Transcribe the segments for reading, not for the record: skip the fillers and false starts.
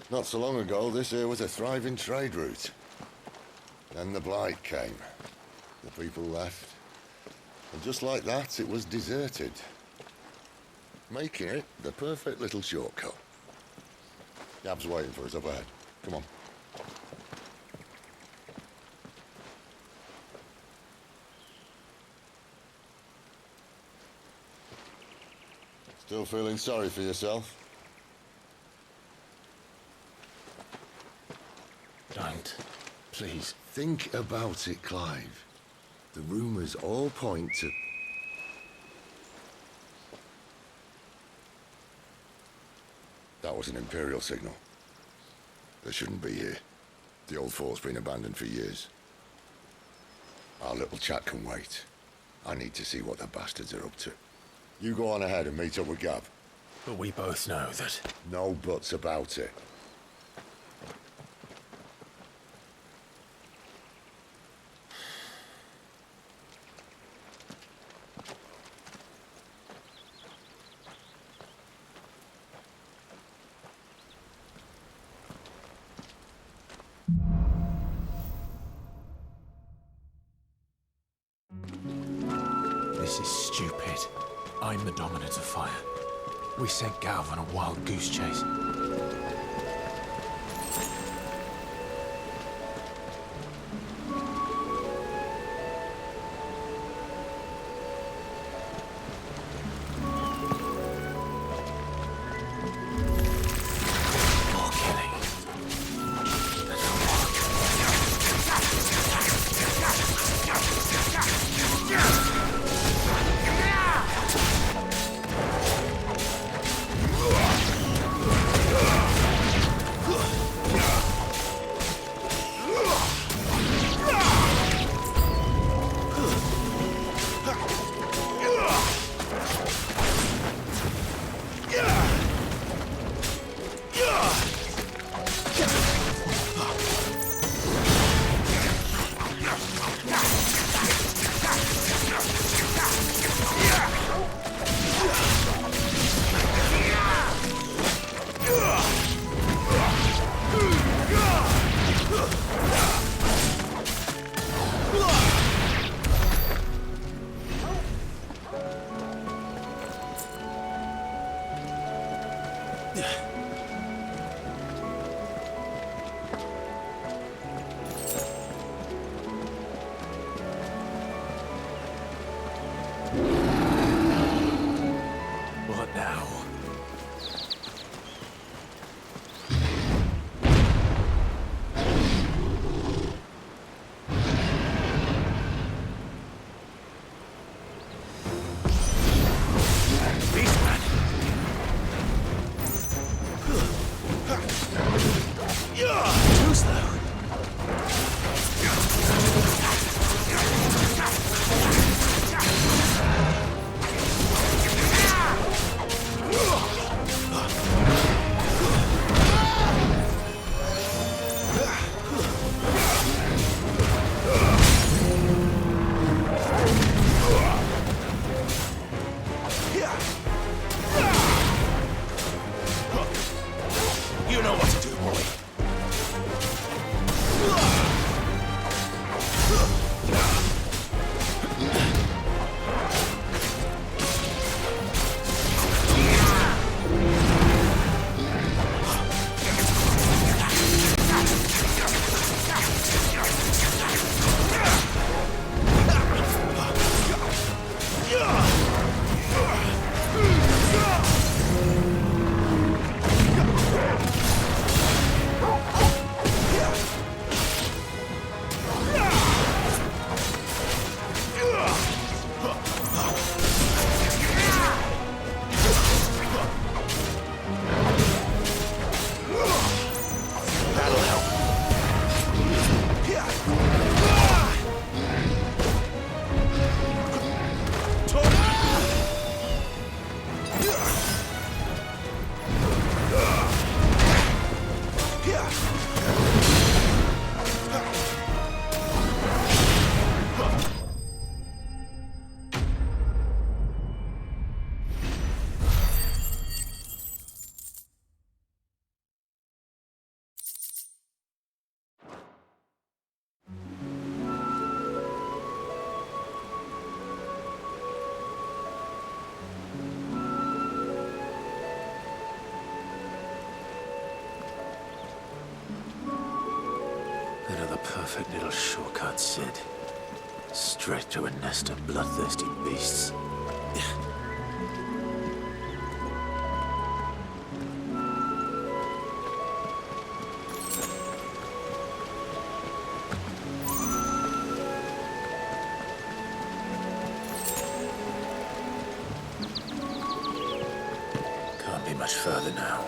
Not so long ago, this here was a thriving trade route. Then the Blight came. The people left. And just like that, it was deserted. Making it the perfect little shortcut. Gab's waiting for us up ahead. Come on. Still feeling sorry for yourself? Don't. Please. Think about it, Clive. The rumours all point to... That was an Imperial signal. They shouldn't be here. The old fort's been abandoned for years. Our little chat can wait. I need to see what the bastards are up to. You go on ahead and meet up with Gab. But we both know that... No buts about it. This is stupid. I'm the Dominant of Fire. We sent Galv on a wild goose chase. More killing. What now? Beastman! Too slow. You know what to do, boy. Yeah! perfect little shortcut, Sid. Straight to a nest of bloodthirsty beasts. Can't be much further now.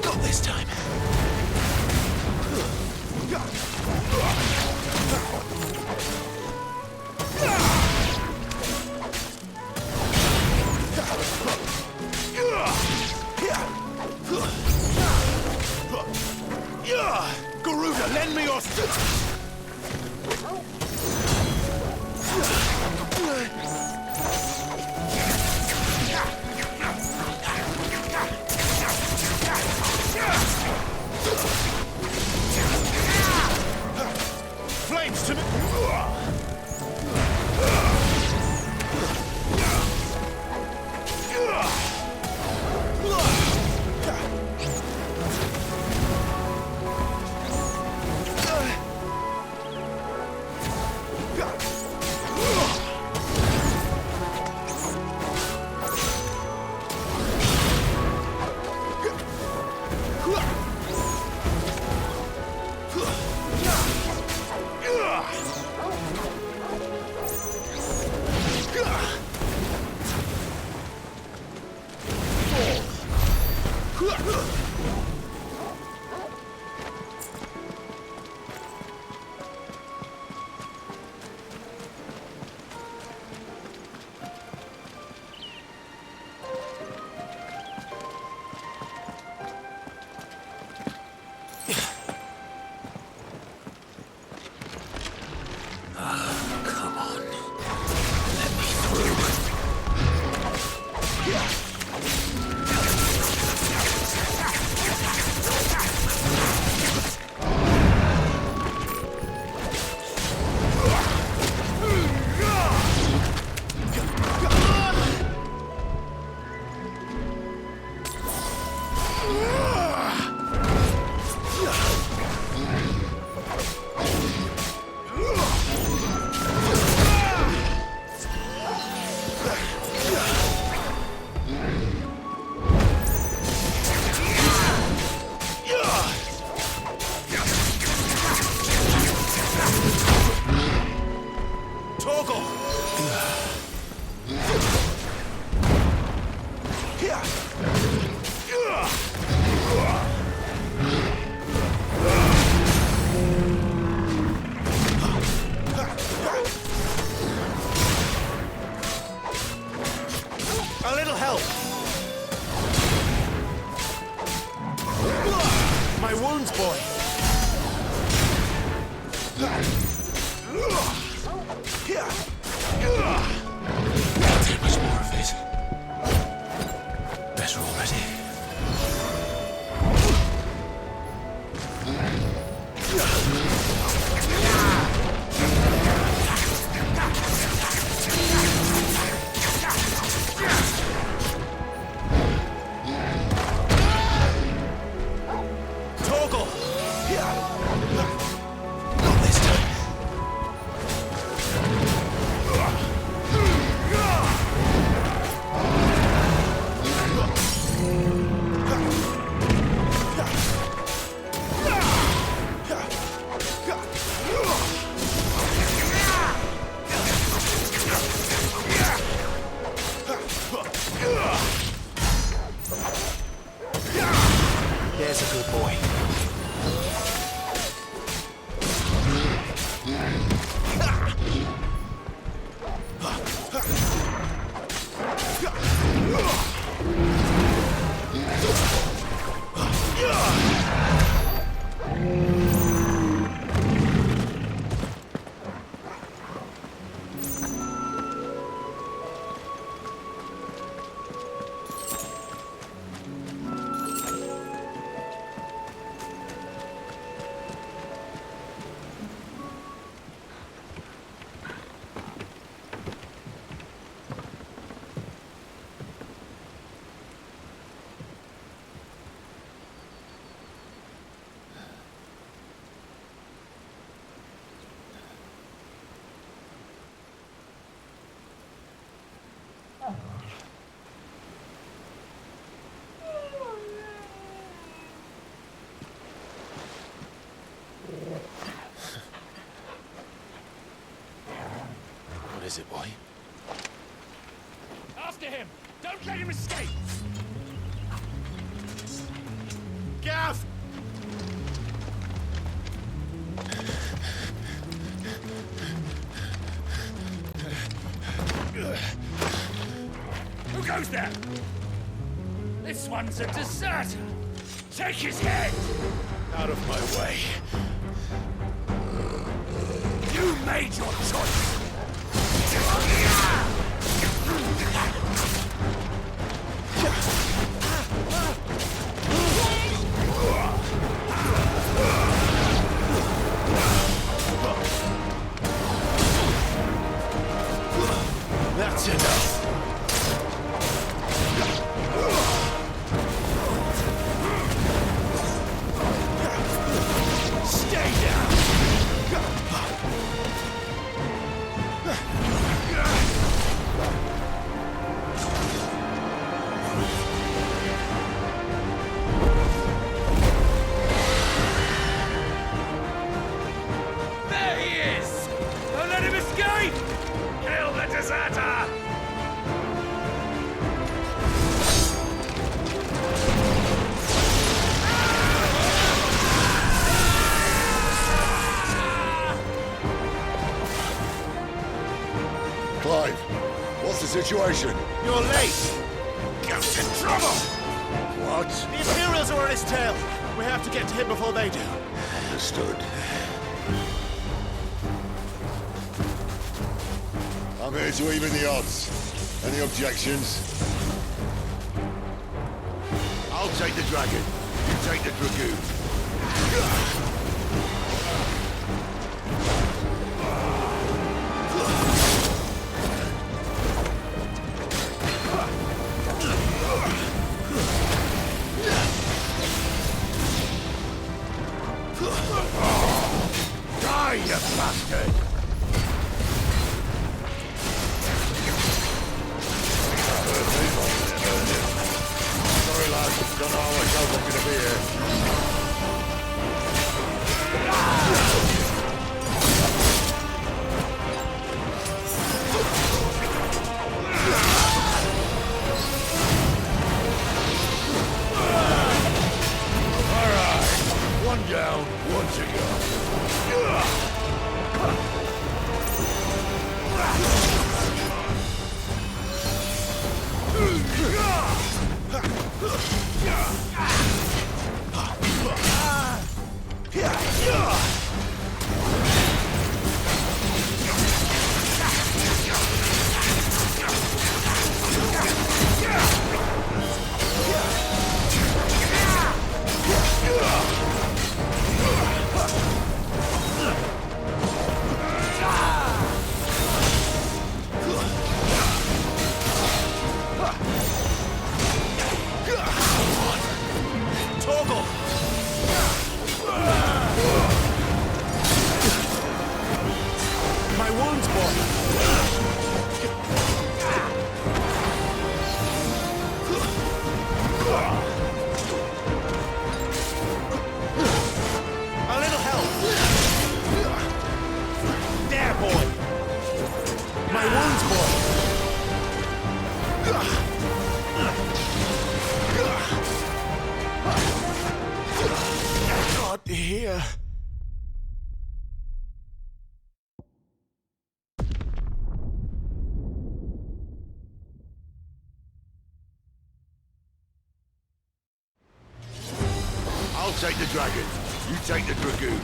Got this time. Garuda, lend me your flames to me. Come on. Let me through. A little help. My wounds, boy. Can't take much more of it. Better already. There's a good boy. is it, boy? After him! Don't let him escape! Gav! Who goes there? This one's a deserter! Take his head! Out of my way. You made your choice! That's enough. Stay down. There he is! Don't let him escape! Kill the deserter! Clive, what's the situation? You're late. Ghost in trouble! What? The Imperials are on his tail. We have to get to him before they do. Understood. I'm here to even the odds. Any objections? I'll take the dragon. You take the dragoon. Die, you bastard! Sorry, lads. Don't know how much help I'm gonna be here. All right. One down, one to go. Torgal! My wounds, boy. A little help. There, boy. My wounds, boy. God, here. I'll take the dragon. You take the dragoon.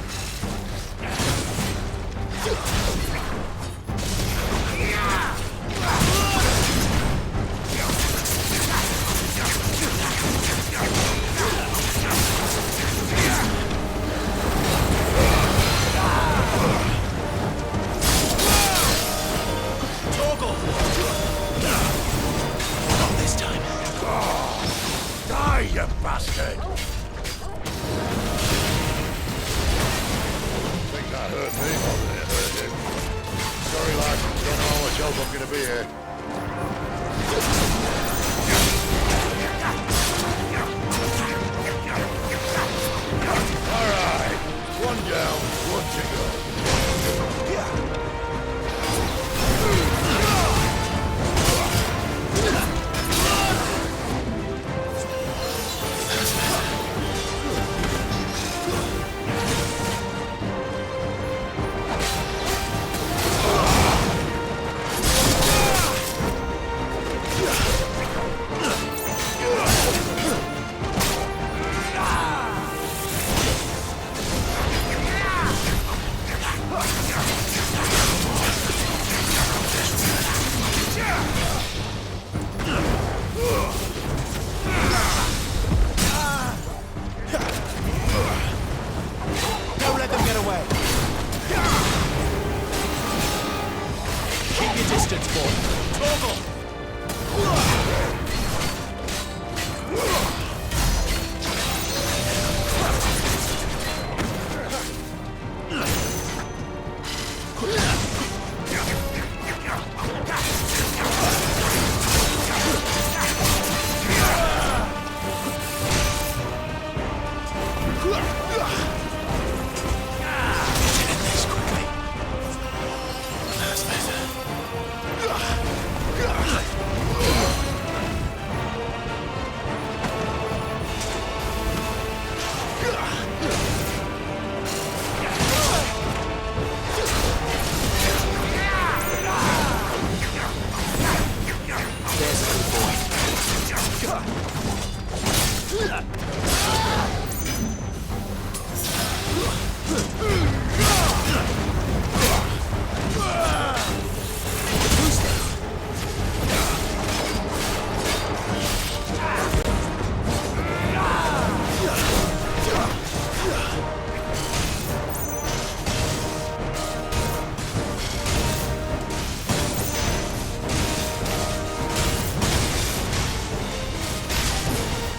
Torgal! Not this time. Die, you bastard! Think that hurt me more than it hurt him. Sorry, lad. Don't know how much help I'm gonna be here. All right. One down, one to go.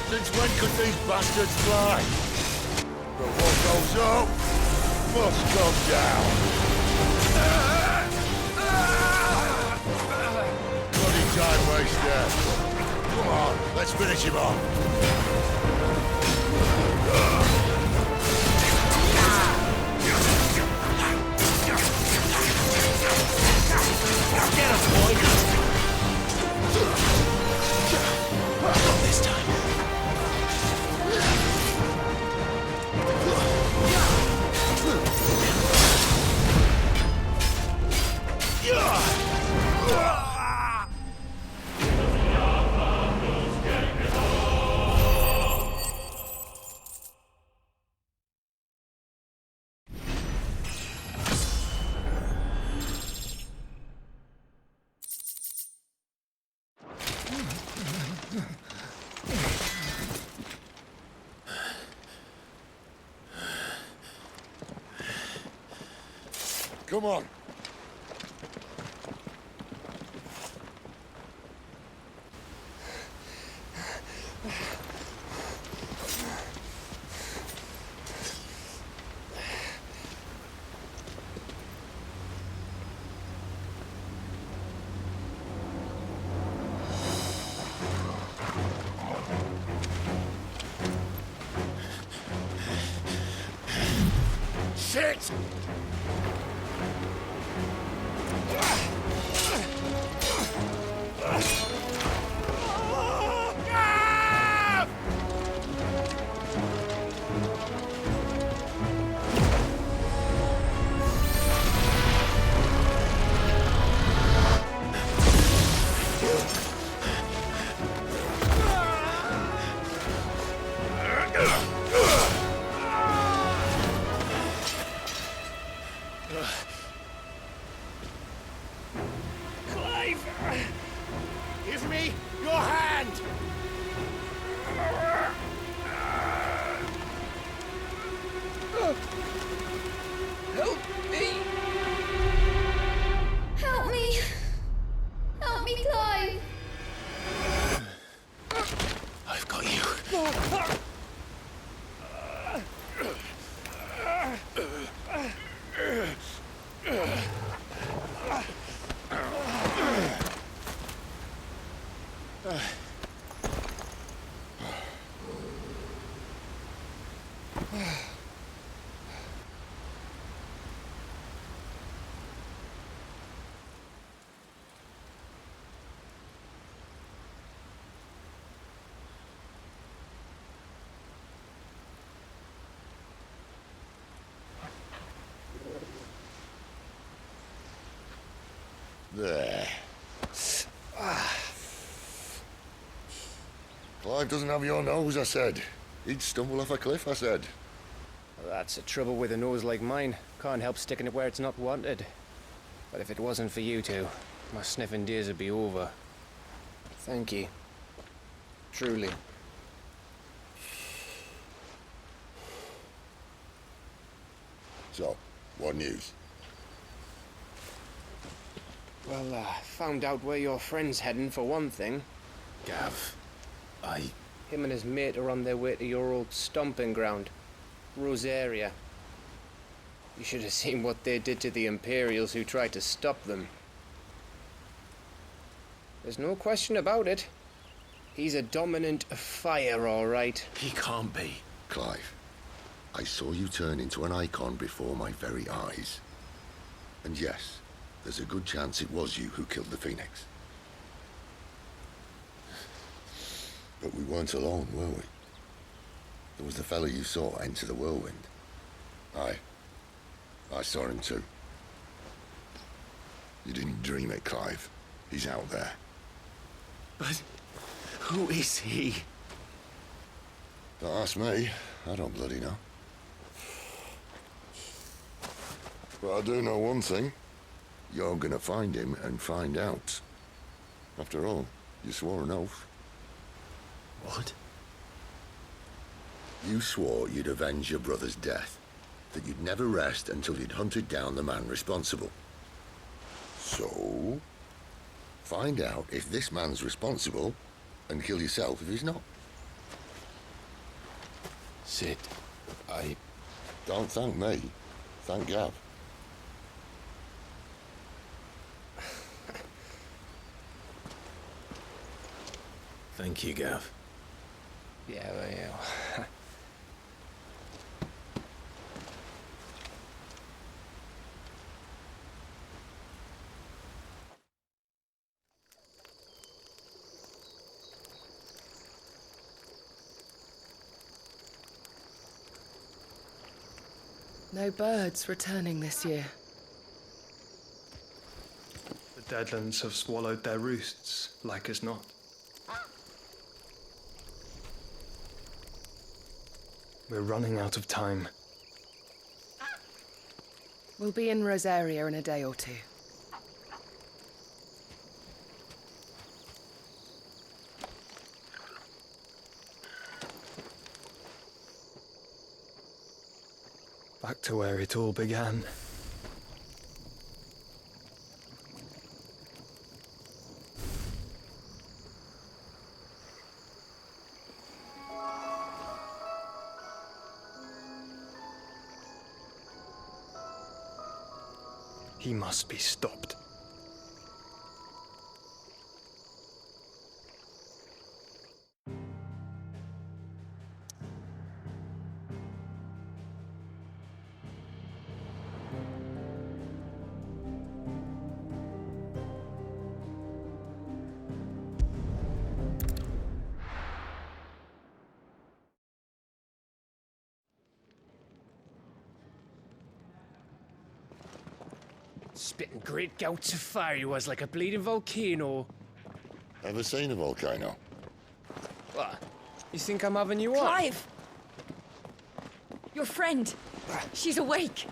Since when could these bastards fly? But what goes up must come down. Bloody time waster. Come on, let's finish him off. Get him, boy! Not this time. Come on. Shit! Clive! Give me your hand! Help me! Help me! Help me, Clive! I've got you. There. Clive doesn't have your nose, I said. He'd stumble off a cliff, I said. Well, that's the trouble with a nose like mine. Can't help sticking it where it's not wanted. But if it wasn't for you two, my sniffing days would be over. Thank you. Truly. So, what news? Well, found out where your friend's heading for one thing. Gav, Him and his mate are on their way to your old stomping ground, Rosaria. You should have seen what they did to the Imperials who tried to stop them. There's no question about it. He's a dominant fire, all right. he can't be. Clive, I saw you turn into an icon before my very eyes. And yes, there's a good chance it was you who killed the Phoenix. But we weren't alone, were we? There was the fellow you saw enter the whirlwind. I saw him too. You didn't dream it, Clive. He's out there. But Who is he? Don't ask me. I don't bloody know. But I do know one thing. You're gonna find him and find out. After all, you swore an oath. What? You swore you'd avenge your brother's death. That you'd never rest until you'd hunted down the man responsible. So, find out if this man's responsible and kill yourself if he's not. Sid, I... Don't thank me. Thank Gav. Thank you, Gav. Yeah, well, yeah. No birds returning this year. The Deadlands have swallowed their roosts, like as not. We're running out of time. We'll be in Rosaria in a day or two. Back to where it all began. He must be stopped. Spitting great gouts of fire he was, like a bleeding volcano. Ever seen a volcano? What? You think I'm having you on? Clive! Your friend! She's awake!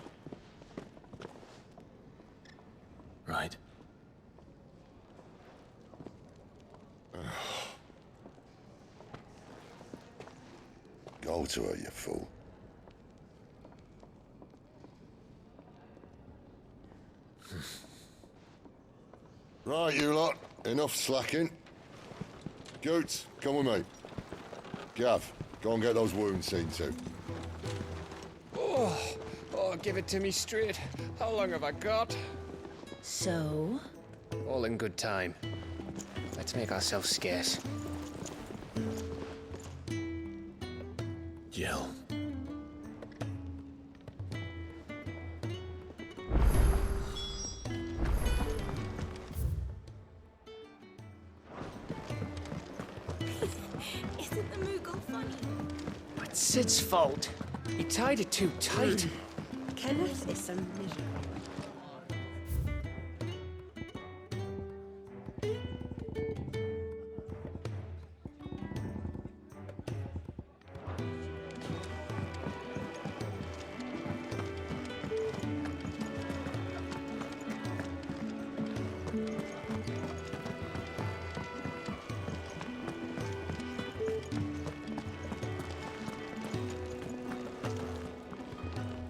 Right. Go to her, you fool. Right, you lot. Enough slacking. Goots, come with me. Gav, go and get those wounds seen to. Oh, give it to me straight. How long have I got? So? All in good time. Let's make ourselves scarce. Jill. Isn't the Moogle funny? It's Sid's fault. He tied it too tight. Kenneth is a miserable.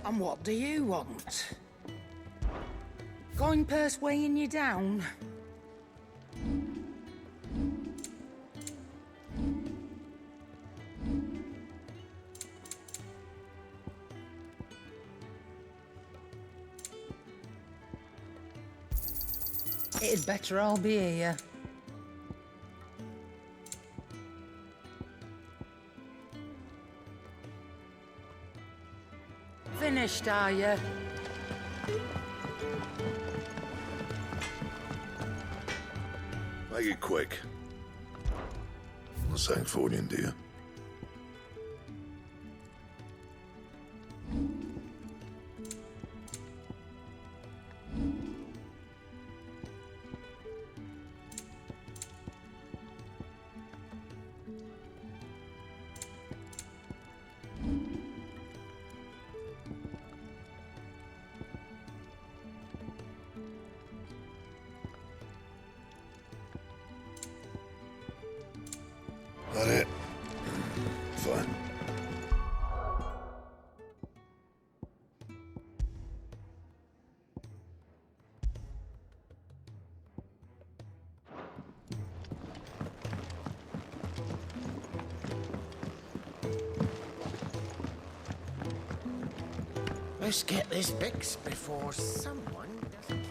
And what do you want? Going purse weighing you down? It'd better I'll be here. Finished, are you? Make it quick. Not saying Fordian, do you? That it? Fine. Let's get this fixed before someone doesn't.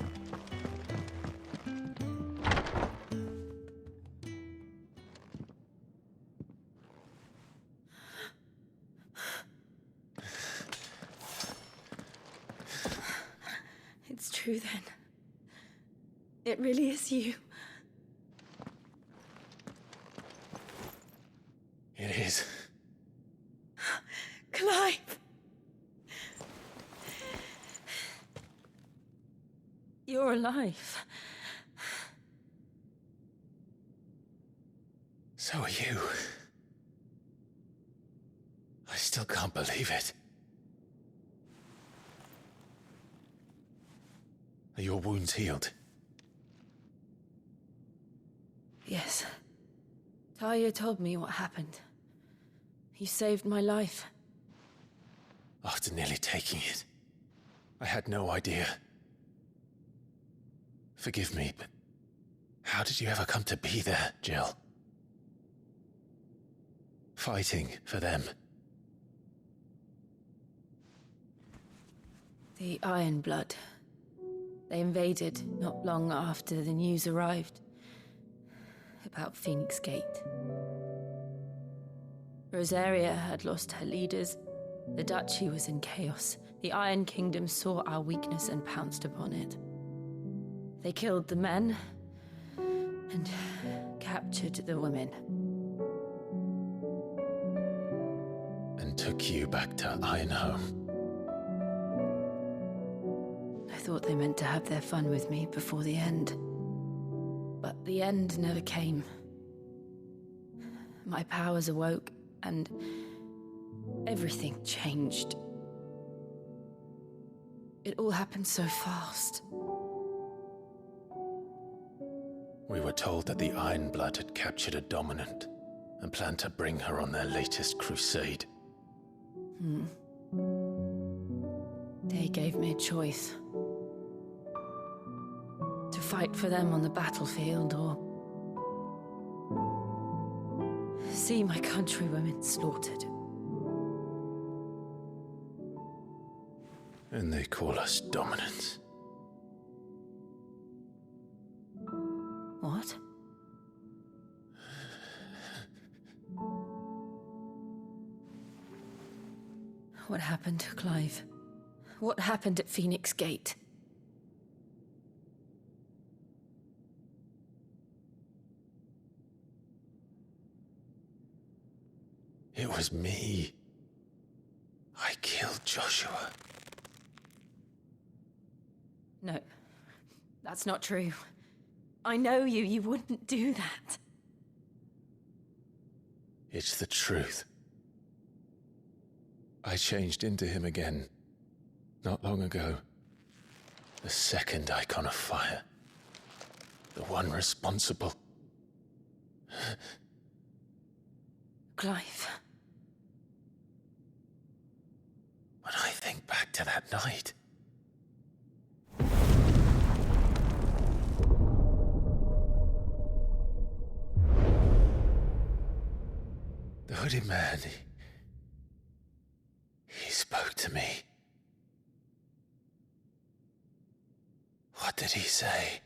It's true then. It really is you. It is. Clive! You're alive. So are you. I still can't believe it. Are your wounds healed? Yes. Talia told me what happened. You saved my life. After nearly taking it, I had no idea. Forgive me, but how did you ever come to be there, Jill? Fighting for them. The Iron Blood. They invaded not long after the news arrived about Phoenix Gate. Rosaria had lost her leaders. The Duchy was in chaos. The Iron Kingdom saw our weakness and pounced upon it. They killed the men and captured the women. And took you back to Ironhome. I thought they meant to have their fun with me before the end. But the end never came. My powers awoke, and everything changed. It all happened so fast. We were told that the Iron Blood had captured a dominant and planned to bring her on their latest crusade. They gave me a choice. To fight for them on the battlefield or see my countrywomen slaughtered. And they call us dominants. What? What happened, Clive? What happened at Phoenix Gate? It was me. I killed Joshua. No, that's not true. I know you. You wouldn't do that. It's the truth. I changed into him again, not long ago. The second icon of fire. The one responsible. Clive. When I think back to that night... The hooded man, he spoke to me. What did he say?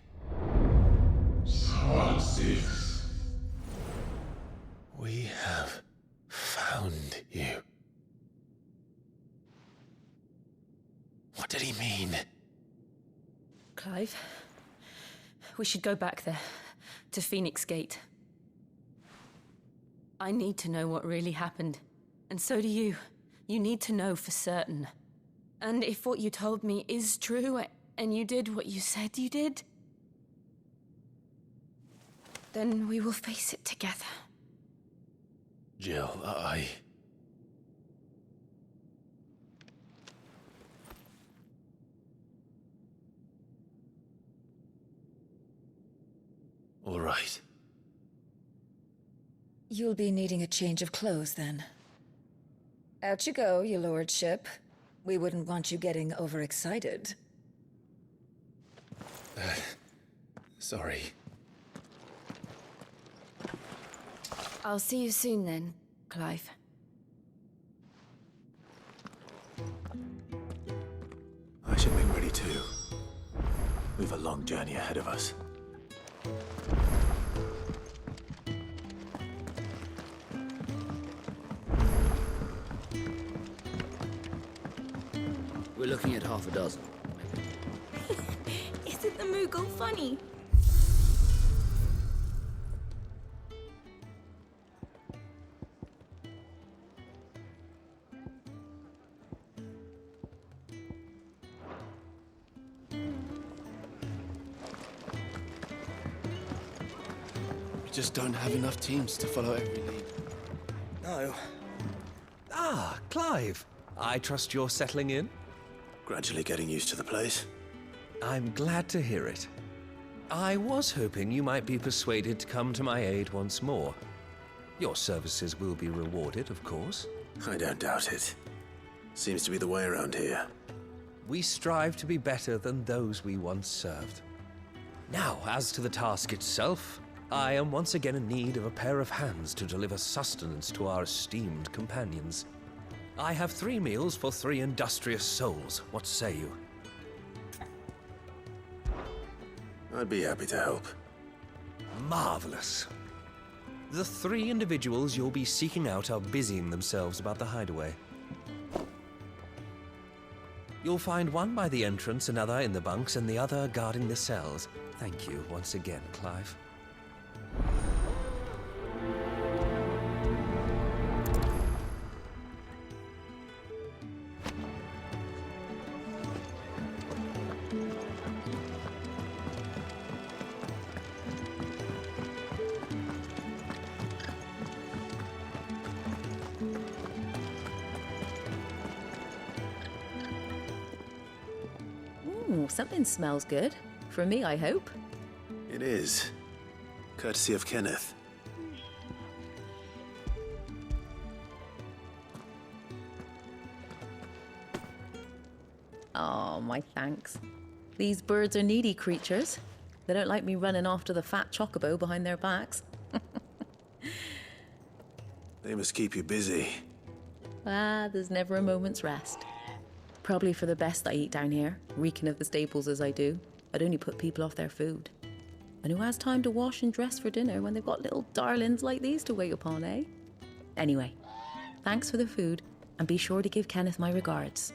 We have found you. What did he mean? Clive, we should go back there, to Phoenix Gate. I need to know what really happened, and so do you. You need to know for certain. And if what you told me is true, and you did what you said you did, then we will face it together. Jill, All right. You'll be needing a change of clothes, then. Out you go, your lordship. We wouldn't want you getting overexcited. Sorry. I'll see you soon then, Clive. I should make ready too. We've a long journey ahead of us. We're looking at half a dozen. Isn't the Moogle funny? We just don't have enough teams to follow every lead. No. Ah, Clive. I trust you're settling in? Gradually getting used to the place. I'm glad to hear it. I was hoping you might be persuaded to come to my aid once more. Your services will be rewarded, of course. I don't doubt it. Seems to be the way around here. We strive to be better than those we once served. Now, as to the task itself, I am once again in need of a pair of hands to deliver sustenance to our esteemed companions. I have 3 meals for 3 industrious souls. What say you? I'd be happy to help. Marvelous. The 3 individuals you'll be seeking out are busying themselves about the hideaway. You'll find one by the entrance, another in the bunks, and the other guarding the cells. Thank you once again, Clive. Ooh, something smells good. For me, I hope. It is. Courtesy of Kenneth. Oh, my thanks. These birds are needy creatures. They don't like me running after the fat chocobo behind their backs. They must keep you busy. Ah, there's never a moment's rest. Probably for the best I eat down here, reeking of the staples as I do. I'd only put people off their food. And who has time to wash and dress for dinner when they've got little darlings like these to wait upon, eh? Anyway, thanks for the food, and be sure to give Kenneth my regards.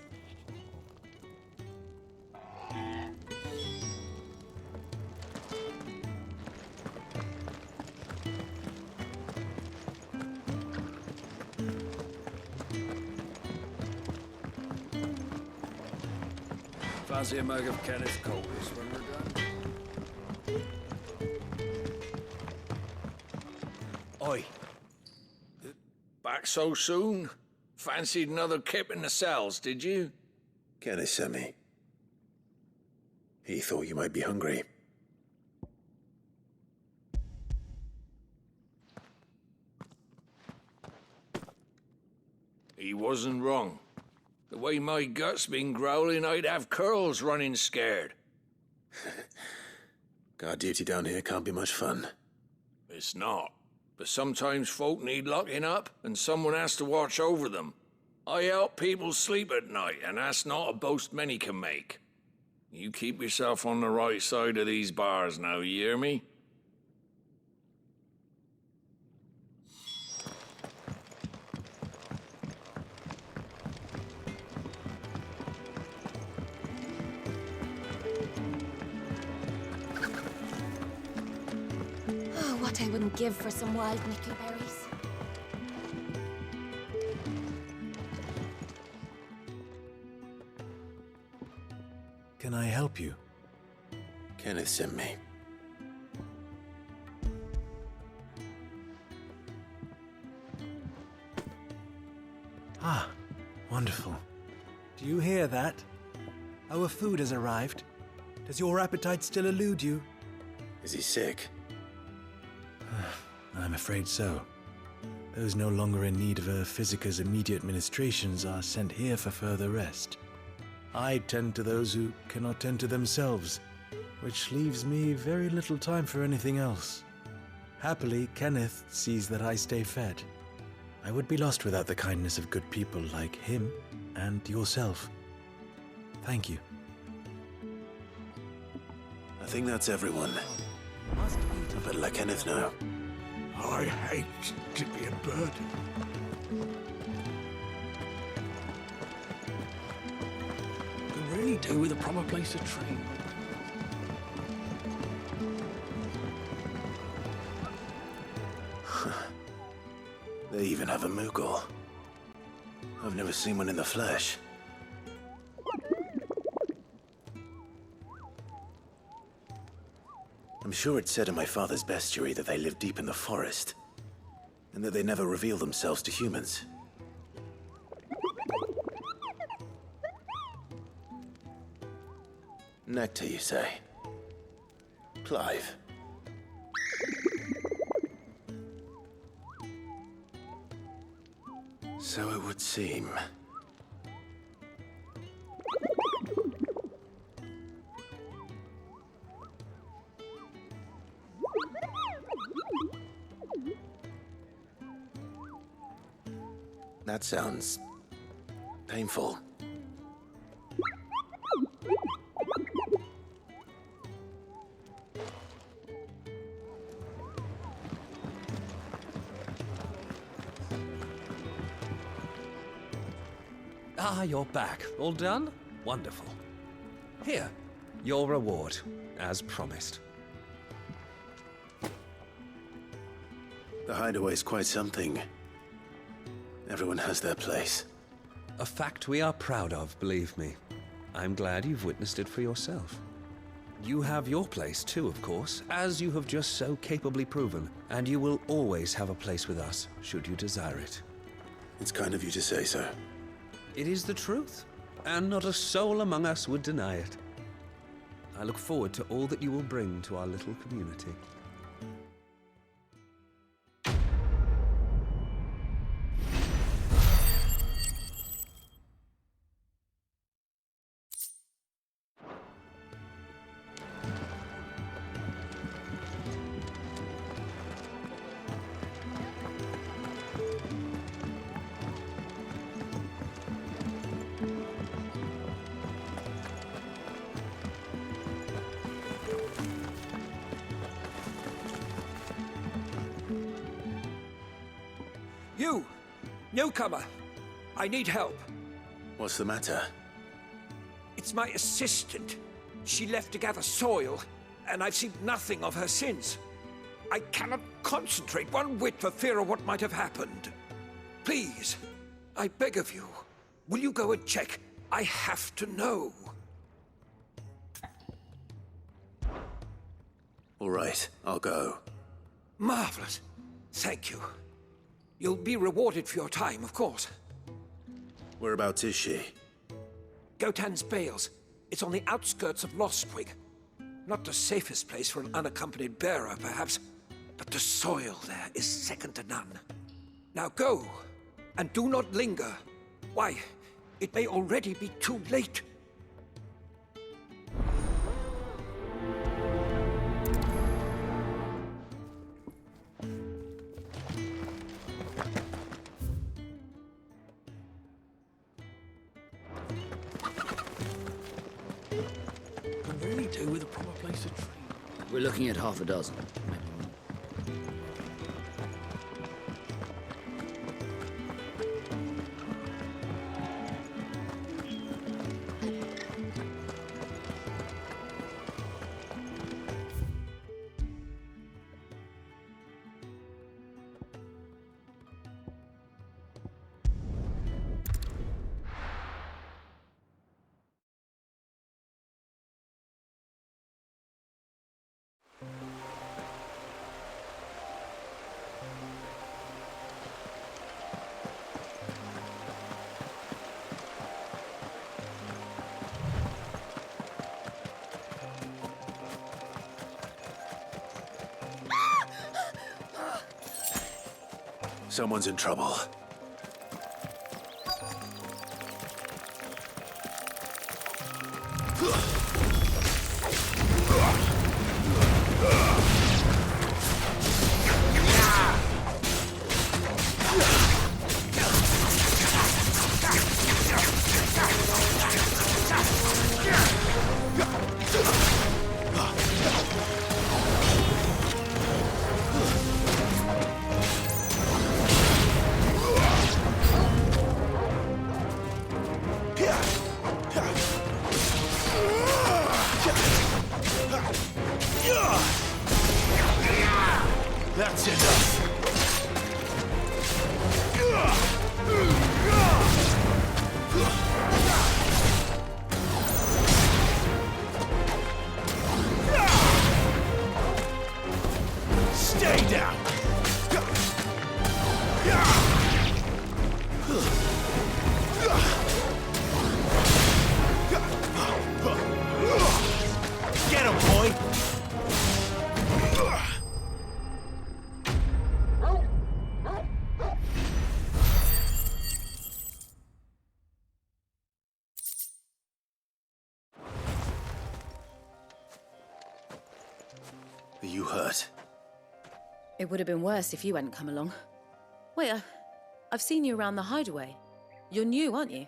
Fancy a mug of Kenneth Colders when we're done. Oi. Back so soon? Fancied another kip in the cells, did you? Kenneth sent me. He thought you might be hungry. He wasn't wrong. The way my gut's been growling, I'd have curls running scared. Guard duty down here can't be much fun. It's not. But sometimes folk need locking up, and someone has to watch over them. I help people sleep at night, and that's not a boast many can make. You keep yourself on the right side of these bars now, you hear me? Oh, what I wouldn't give for some wild nickelberries. Can I help you? Kenneth sent me. Ah, wonderful. Do you hear that? Our food has arrived. Does your appetite still elude you? Is he sick? I'm afraid so. Those no longer in need of a Physica's immediate ministrations are sent here for further rest. I tend to those who cannot tend to themselves, which leaves me very little time for anything else. Happily, Kenneth sees that I stay fed. I would be lost without the kindness of good people like him and yourself. Thank you. I think that's everyone. I better let Kenneth know. I hate to be a burden. Could really do with a proper place to train. They even have a Moogle. I've never seen one in the flesh. I'm sure it said in my father's bestiary that they live deep in the forest, and that they never reveal themselves to humans. Nectar, you say? Clive. So it would seem. That sounds painful. Ah, you're back. All done? Wonderful. Here, your reward, as promised. The hideaway's quite something. Everyone has their place. A fact we are proud of, believe me. I'm glad you've witnessed it for yourself. You have your place too, of course, as you have just so capably proven, and you will always have a place with us, should you desire it. It's kind of you to say so. It is the truth, and not a soul among us would deny it. I look forward to all that you will bring to our little community. You! Newcomer! I need help. What's the matter? It's my assistant. She left to gather soil, and I've seen nothing of her since. I cannot concentrate one whit for fear of what might have happened. Please, I beg of you, will you go and check? I have to know. All right, I'll go. Marvelous. Thank you. You'll be rewarded for your time, of course. Whereabouts is she? Gotan's Bales. It's on the outskirts of Lostwig. Not the safest place for an unaccompanied bearer, perhaps, but the soil there is second to none. Now go, and do not linger. Why, it may already be too late. Could really do with a proper place to train. We're looking at half a dozen. Someone's in trouble. That's enough. Stay down. Get him, boy. Are you hurt? It would have been worse if you hadn't come along. Wait, I've seen you around the hideaway. You're new, aren't you?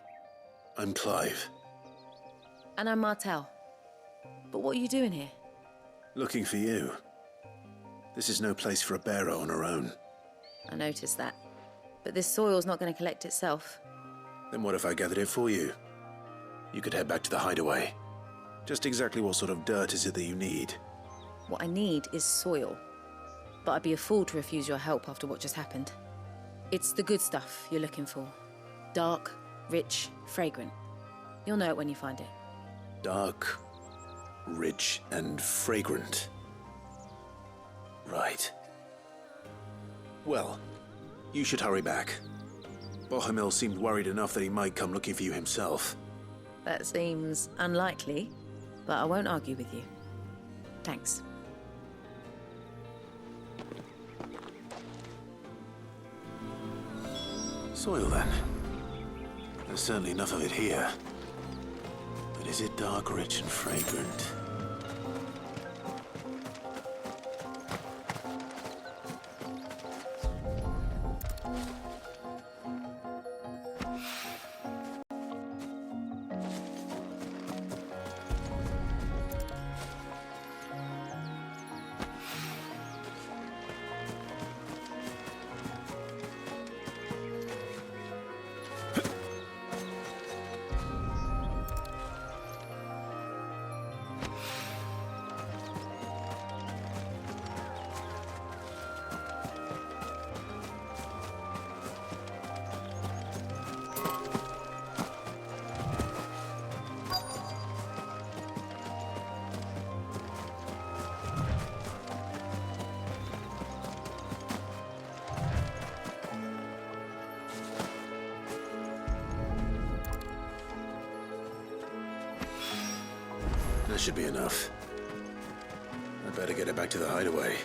I'm Clive. And I'm Martel. But what are you doing here? Looking for you. This is no place for a bearer on her own. I noticed that. But this soil's not going to collect itself. Then what if I gathered it for you? You could head back to the hideaway. Just exactly what sort of dirt is it that you need? What I need is soil. But I'd be a fool to refuse your help after what just happened. It's the good stuff you're looking for. Dark, rich, fragrant. You'll know it when you find it. Dark, rich, and fragrant. Right. Well, you should hurry back. Bohemil seemed worried enough that he might come looking for you himself. That seems unlikely, but I won't argue with you. Thanks. Soil, then. There's certainly enough of it here. But is it dark, rich, and fragrant? That should be enough. I better get it back to the hideaway.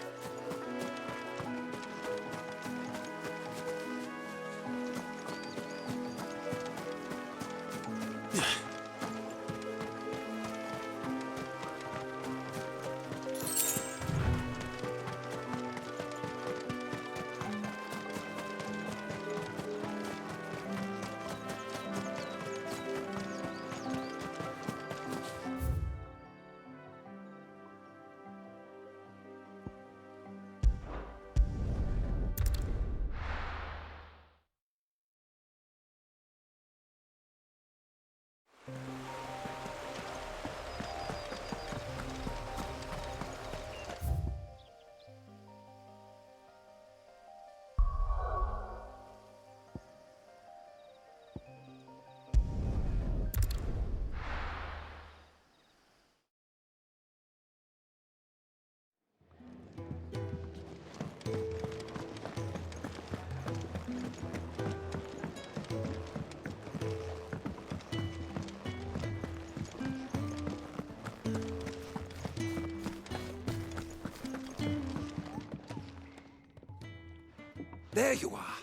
There you are.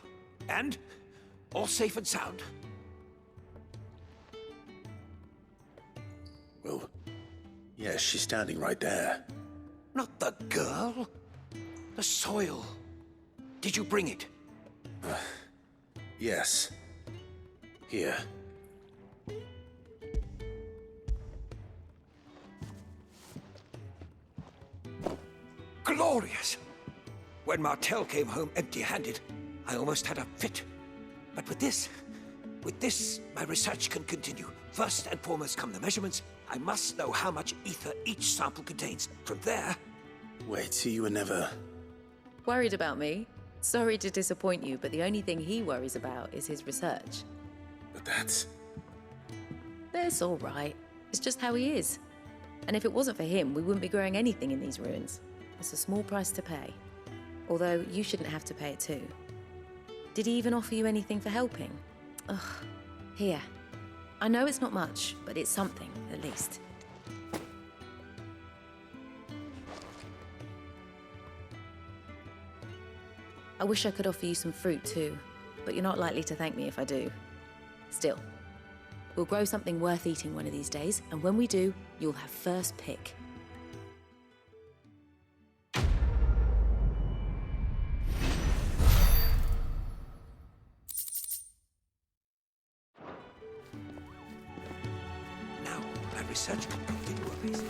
And all safe and sound. Well, yes, she's standing right there. Not the girl. The soil. Did you bring it? Yes. Here. Glorious! When Martel came home empty-handed, I almost had a fit. But with this, my research can continue. First and foremost come the measurements. I must know how much ether each sample contains. From there... Wait, so you were never... Worried about me? Sorry to disappoint you, but the only thing he worries about is his research. But that's... That's all right. It's just how he is. And if it wasn't for him, we wouldn't be growing anything in these ruins. It's a small price to pay. Although, you shouldn't have to pay it too. Did he even offer you anything for helping? Ugh. Here. I know it's not much, but it's something, at least. I wish I could offer you some fruit too, but you're not likely to thank me if I do. Still, we'll grow something worth eating one of these days, and when we do, you'll have first pick. Now, my research can prove it were reason.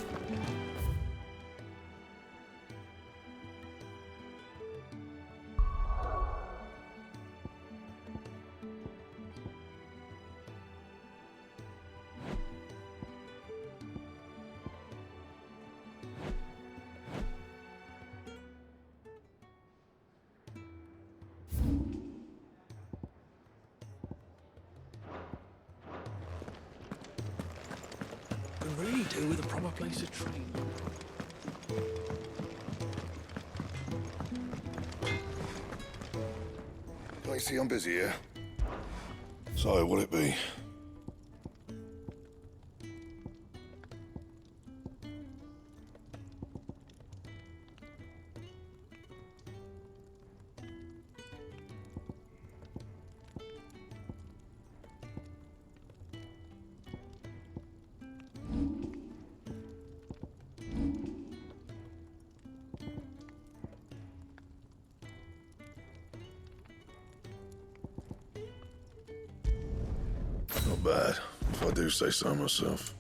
Could really do with a proper place to train. I see I'm busy here. So, will it be? Not bad, if I do say so myself.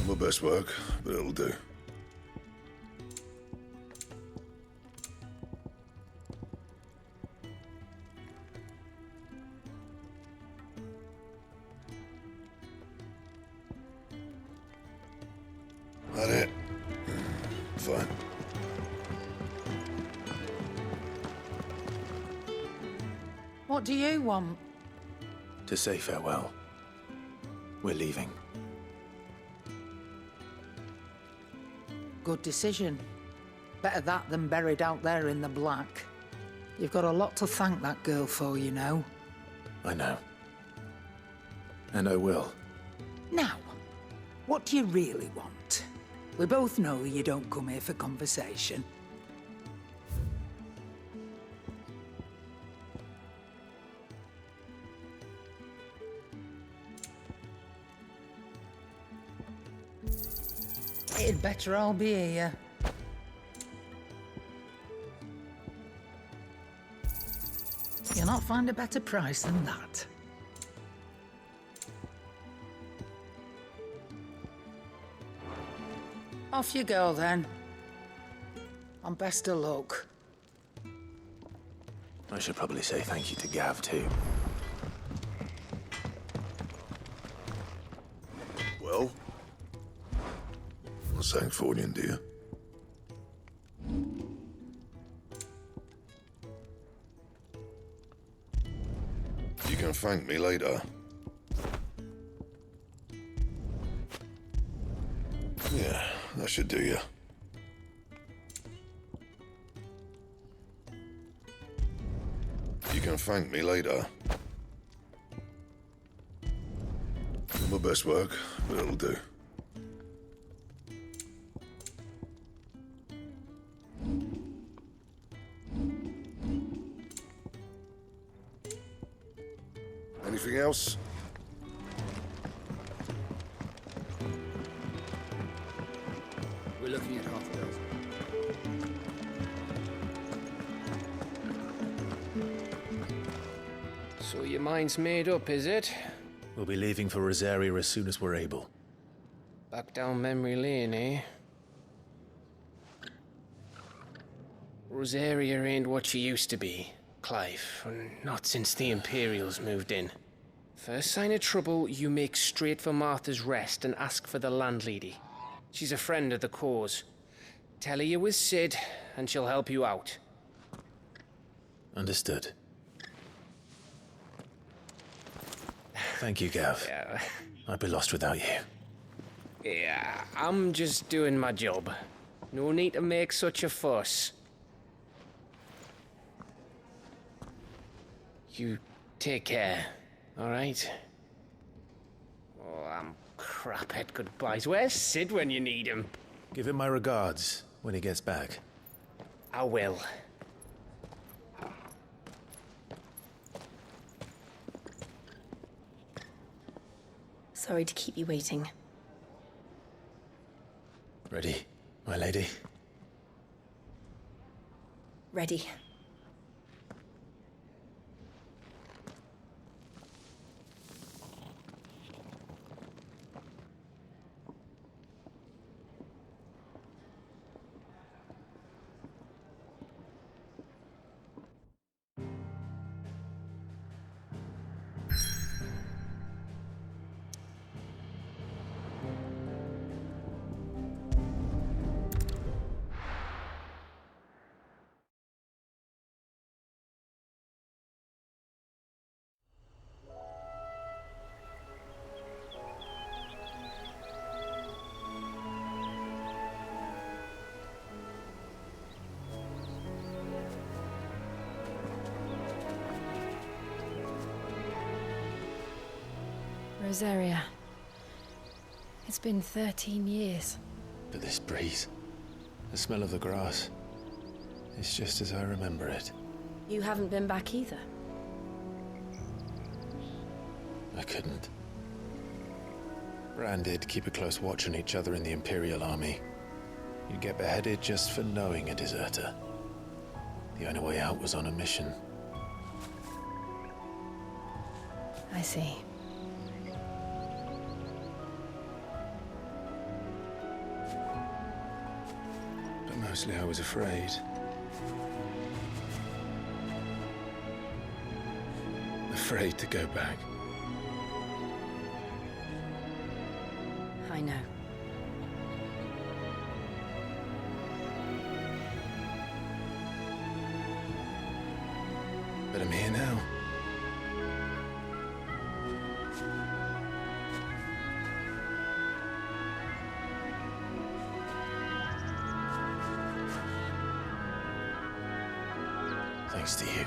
My best work, but it'll do. That it? Fine. What do you want? To say farewell. We're leaving. Good decision. Better that than buried out there in the black. You've got a lot to thank that girl for, you know. I know. And I will. Now, what do you really want? We both know you don't come here for conversation. It'd better all be here. You'll not find a better price than that. Off you go, then. And best of luck. I should probably say thank you to Gav, too. Well? What's Sancfordian, dear? You can thank me later. Yeah, that should do you. You can thank me later. Not my best work, but it'll do. Anything else? We're looking at half a dozen. So your mind's made up, is it? We'll be leaving for Rosaria as soon as we're able. Back down memory lane, eh? Rosaria ain't what she used to be, Clive. Not since the Imperials moved in. First sign of trouble, you make straight for Martha's Rest and ask for the landlady. She's a friend of the cause. Tell her you're with Sid, and she'll help you out. Understood. Thank you, Gav. Yeah. I'd be lost without you. Yeah, I'm just doing my job. No need to make such a fuss. You take care, alright? Oh, I'm crap at goodbyes. Where's Sid when you need him? Give him my regards when he gets back. I will. Sorry to keep you waiting. Ready, my lady? Ready. Rosaria. It's been 13 years. But this breeze, the smell of the grass, it's just as I remember it. You haven't been back either. I couldn't. Bran did keep a close watch on each other in the Imperial Army. You'd get beheaded just for knowing a deserter. The only way out was on a mission. I see. But mostly I was afraid. Afraid to go back. I know. But I'm here now. Thanks to you.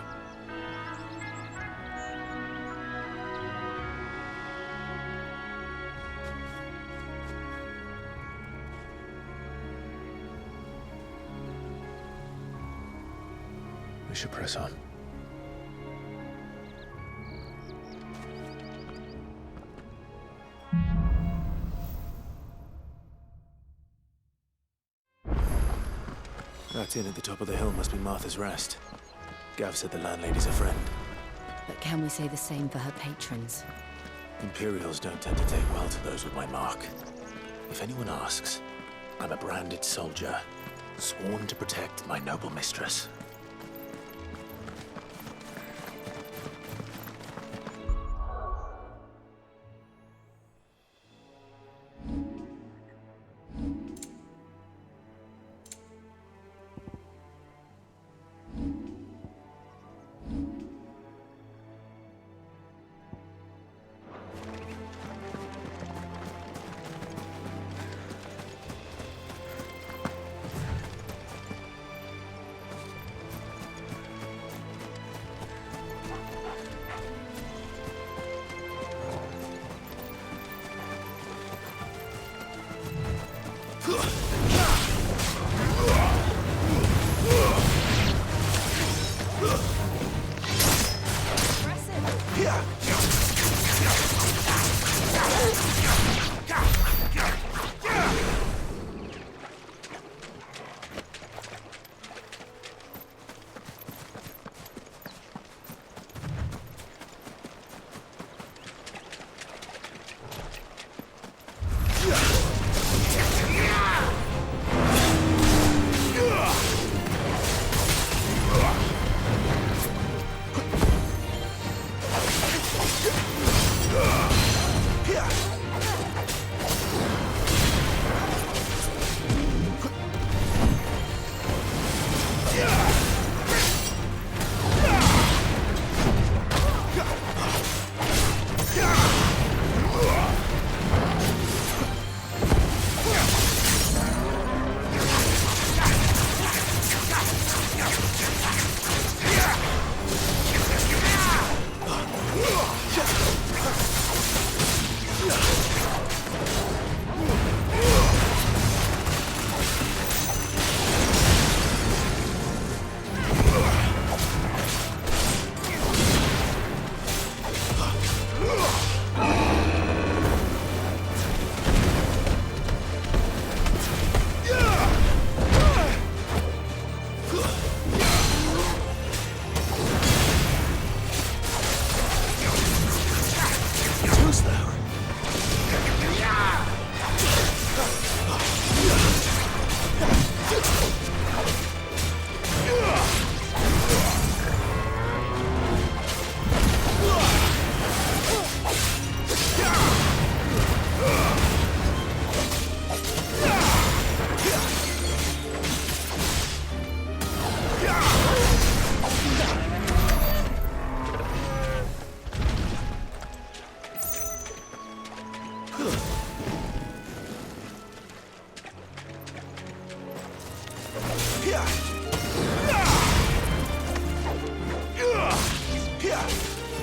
We should press on. That inn at the top of the hill must be Martha's Rest. Gav said the landlady's a friend. But can we say the same for her patrons? Imperials don't tend to take well to those with my mark. If anyone asks, I'm a branded soldier, sworn to protect my noble mistress.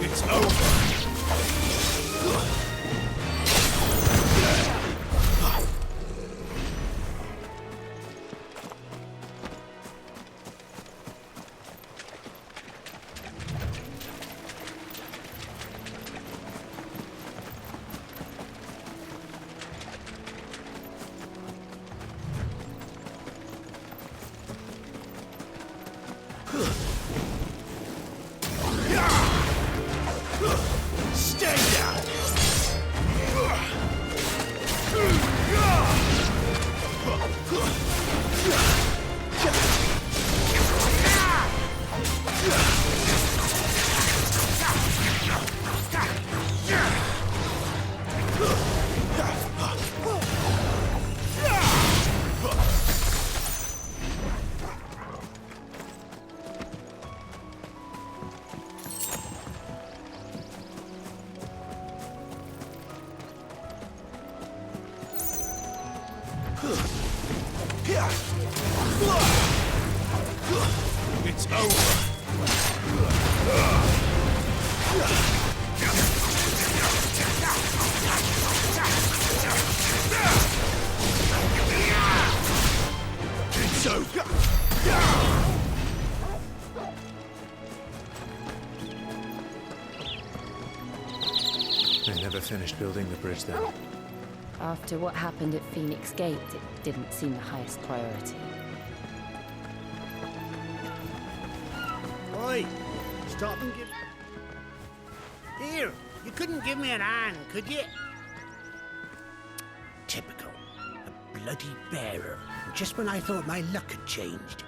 It's over. Stay down! It's over. It's over. They never finished building the bridge then. After what happened at Phoenix Gate, it didn't seem the highest priority. Oi! Stop and give... Here, you couldn't give me an hand, could you? Typical. A bloody bearer. Just when I thought my luck had changed.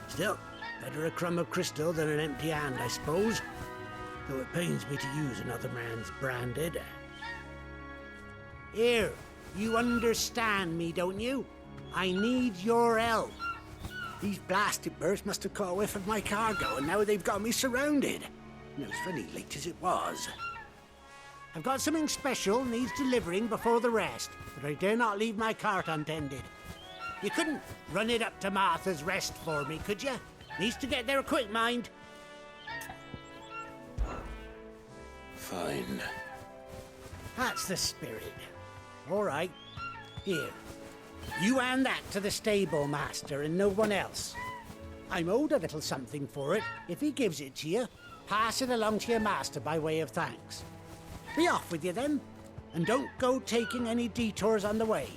Still, better a crumb of crystal than an empty hand, I suppose. Though it pains me to use another man's branded. Here, you understand me, don't you? I need your help. These blasted birds must have caught a whiff of my cargo, and now they've got me surrounded. And it was funny late as it was. I've got something special needs delivering before the rest, but I dare not leave my cart untended. You couldn't run it up to Martha's Rest for me, could you? Needs to get there quick, mind. Fine. That's the spirit. All right. Here. You hand that to the stable master and no one else. I'm owed a little something for it. If he gives it to you, pass it along to your master by way of thanks. Be off with you then, and don't go taking any detours on the way.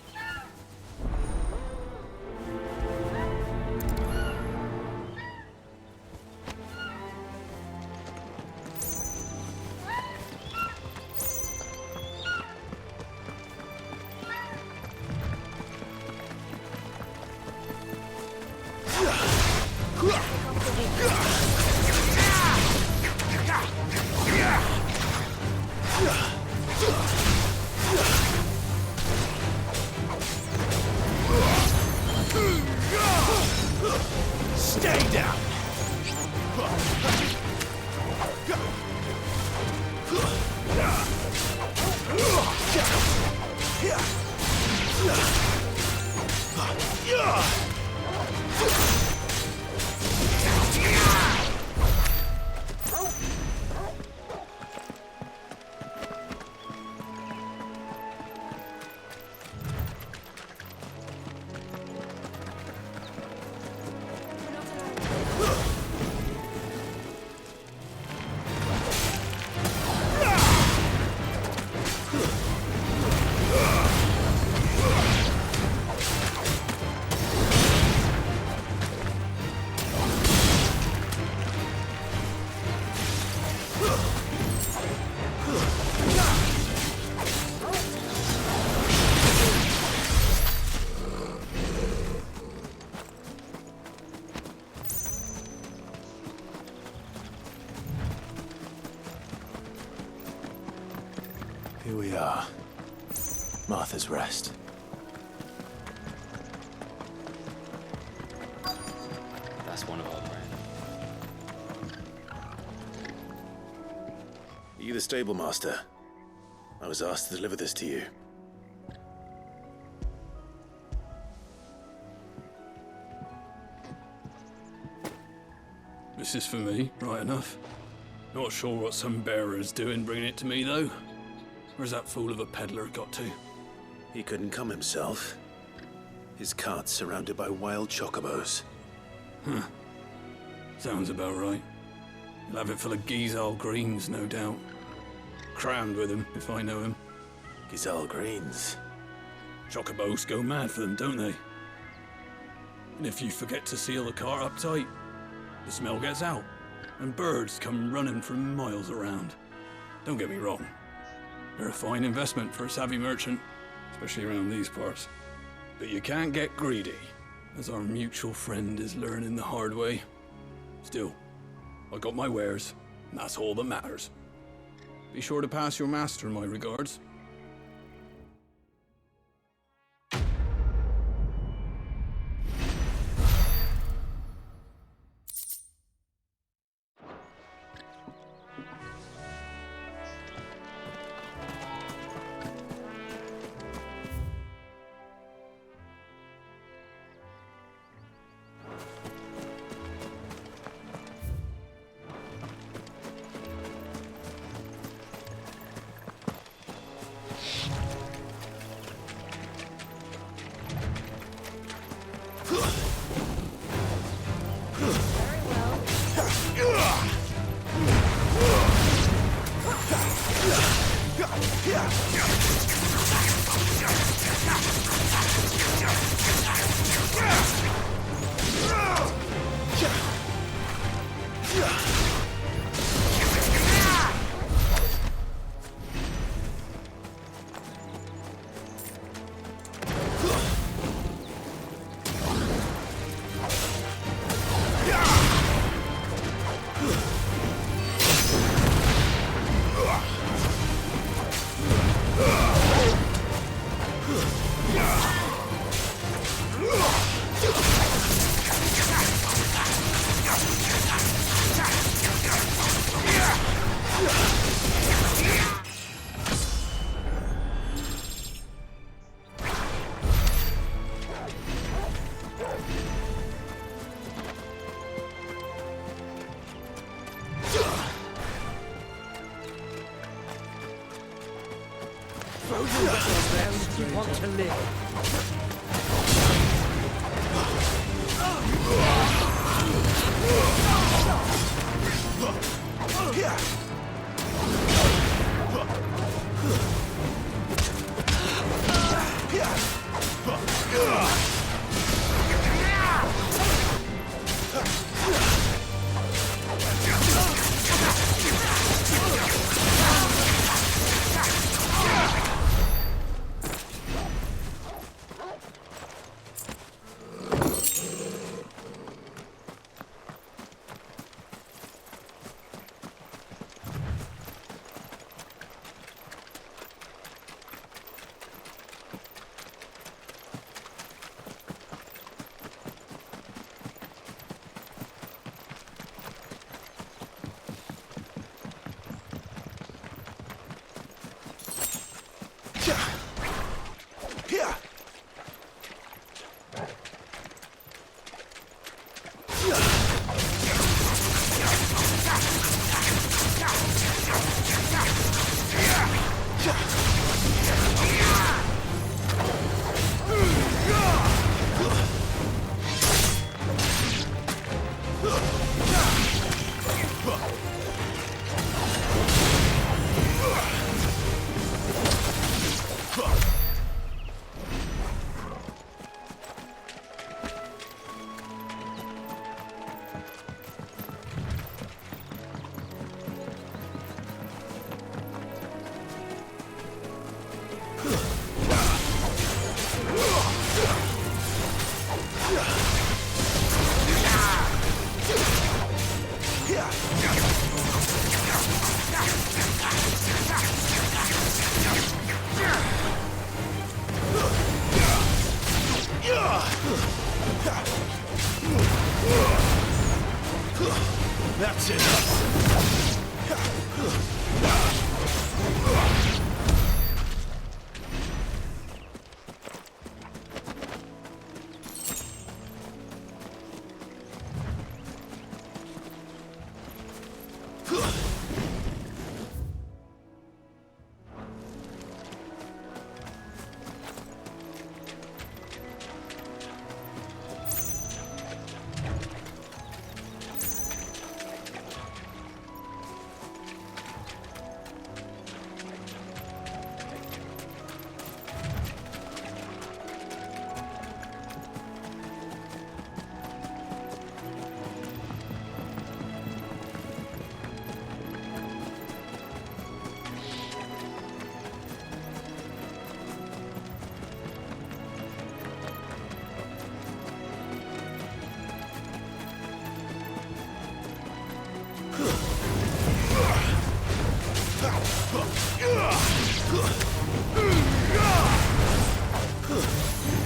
Stay down! Here we are. Martha's Rest. That's one of our brand. Are you the stable master? I was asked to deliver this to you. This is for me, right enough. Not sure what some bearer's doing bringing it to me, though. Where's that fool of a peddler got to? He couldn't come himself. His cart's surrounded by wild chocobos. Huh. Sounds about right. He'll have it full of Gizal greens, no doubt. Crammed with him, if I know him. Gizal greens? Chocobos go mad for them, don't they? And if you forget to seal the cart up tight, the smell gets out, and birds come running from miles around. Don't get me wrong. They're a fine investment for a savvy merchant, especially around these parts. But you can't get greedy, as our mutual friend is learning the hard way. Still, I got my wares, and that's all that matters. Be sure to pass your master my regards. You want to live.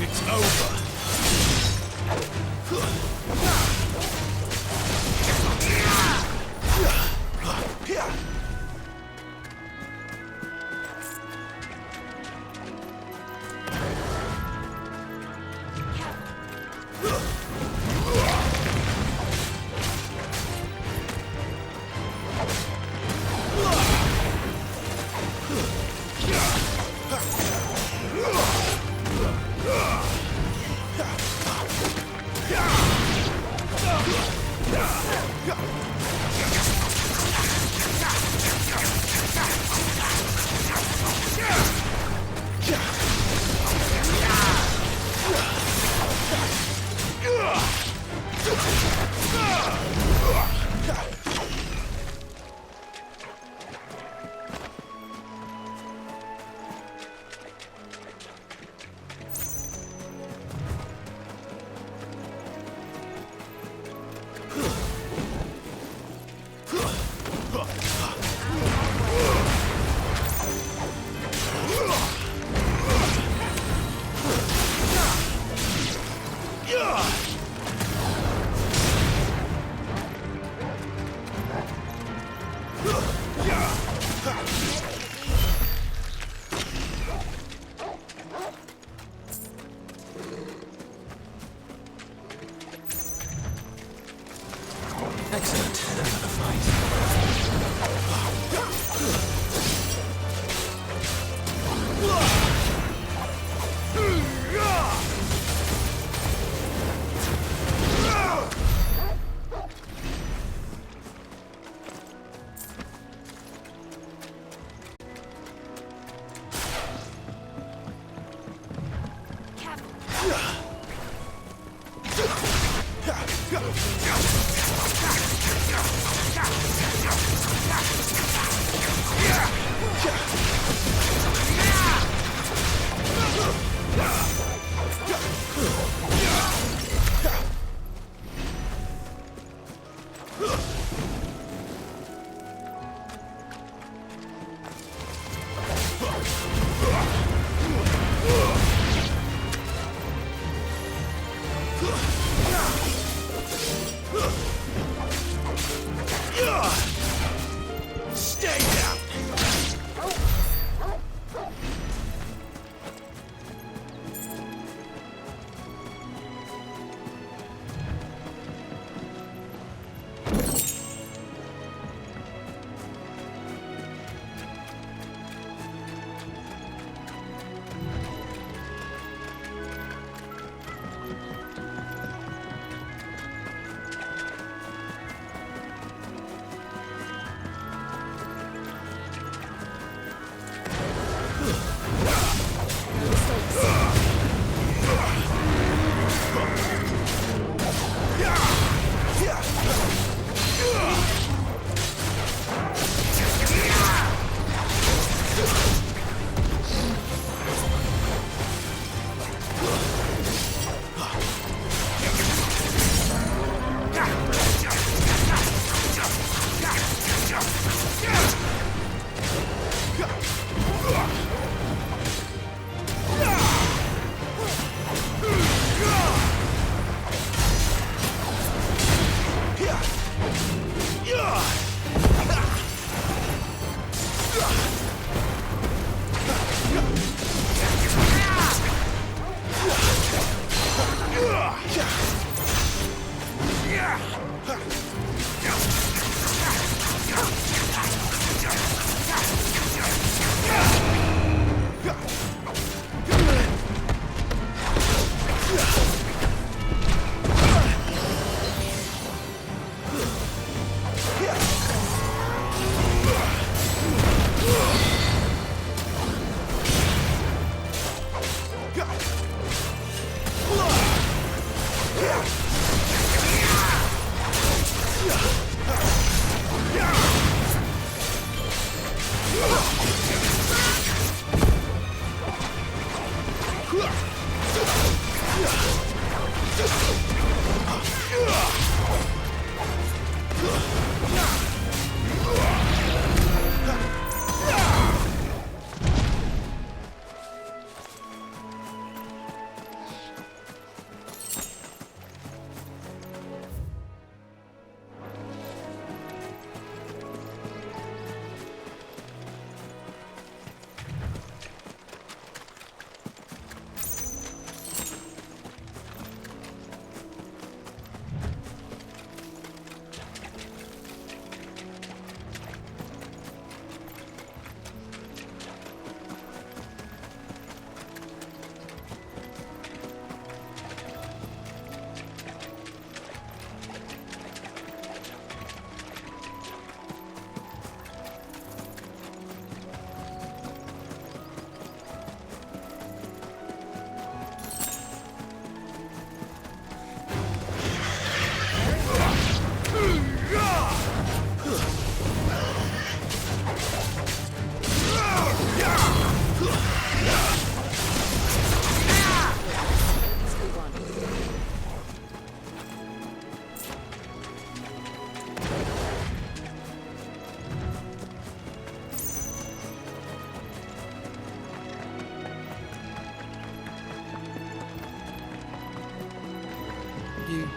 It's over.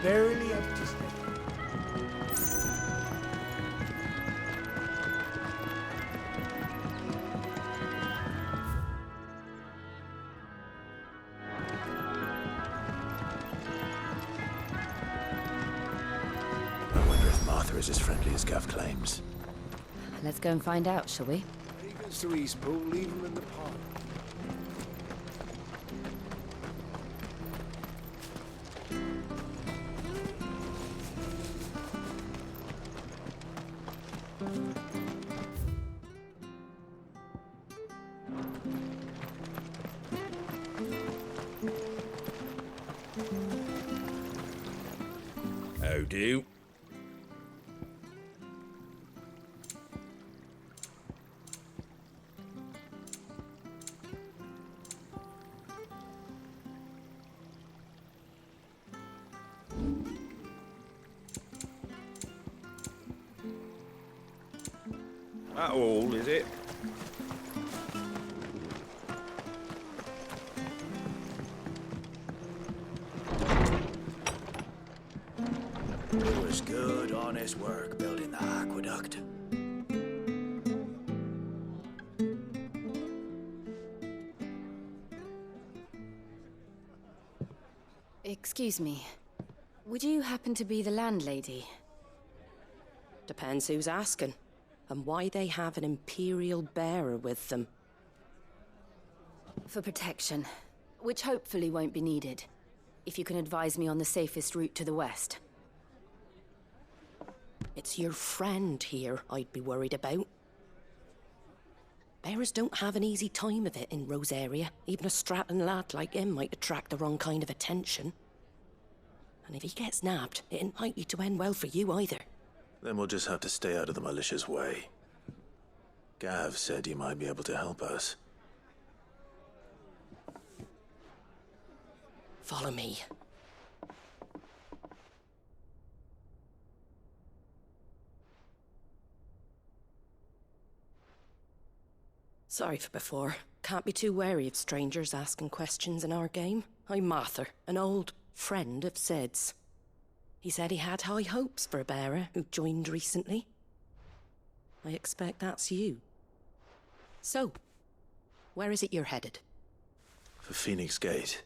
barely up to step. I wonder if Martha is as friendly as Gav claims. Let's go and find out, shall we? He goes to Eastpool, leave him in the pod. How do? That all, is it? It was good, honest work building the aqueduct. Excuse me. Would you happen to be the landlady? Depends who's asking, and why they have an Imperial bearer with them. For protection, which hopefully won't be needed. If you can advise me on the safest route to the west. It's your friend here I'd be worried about. Bearers don't have an easy time of it in Rosaria. Even a Stratton lad like him might attract the wrong kind of attention. And if he gets nabbed, it ain't likely to end well for you either. Then we'll just have to stay out of the malicious way. Gav said you might be able to help us. Follow me. Sorry for before. Can't be too wary of strangers asking questions in our game. I'm Martha, an old friend of Sid's. He said he had high hopes for a bearer who joined recently. I expect that's you. So, where is it you're headed? For Phoenix Gate.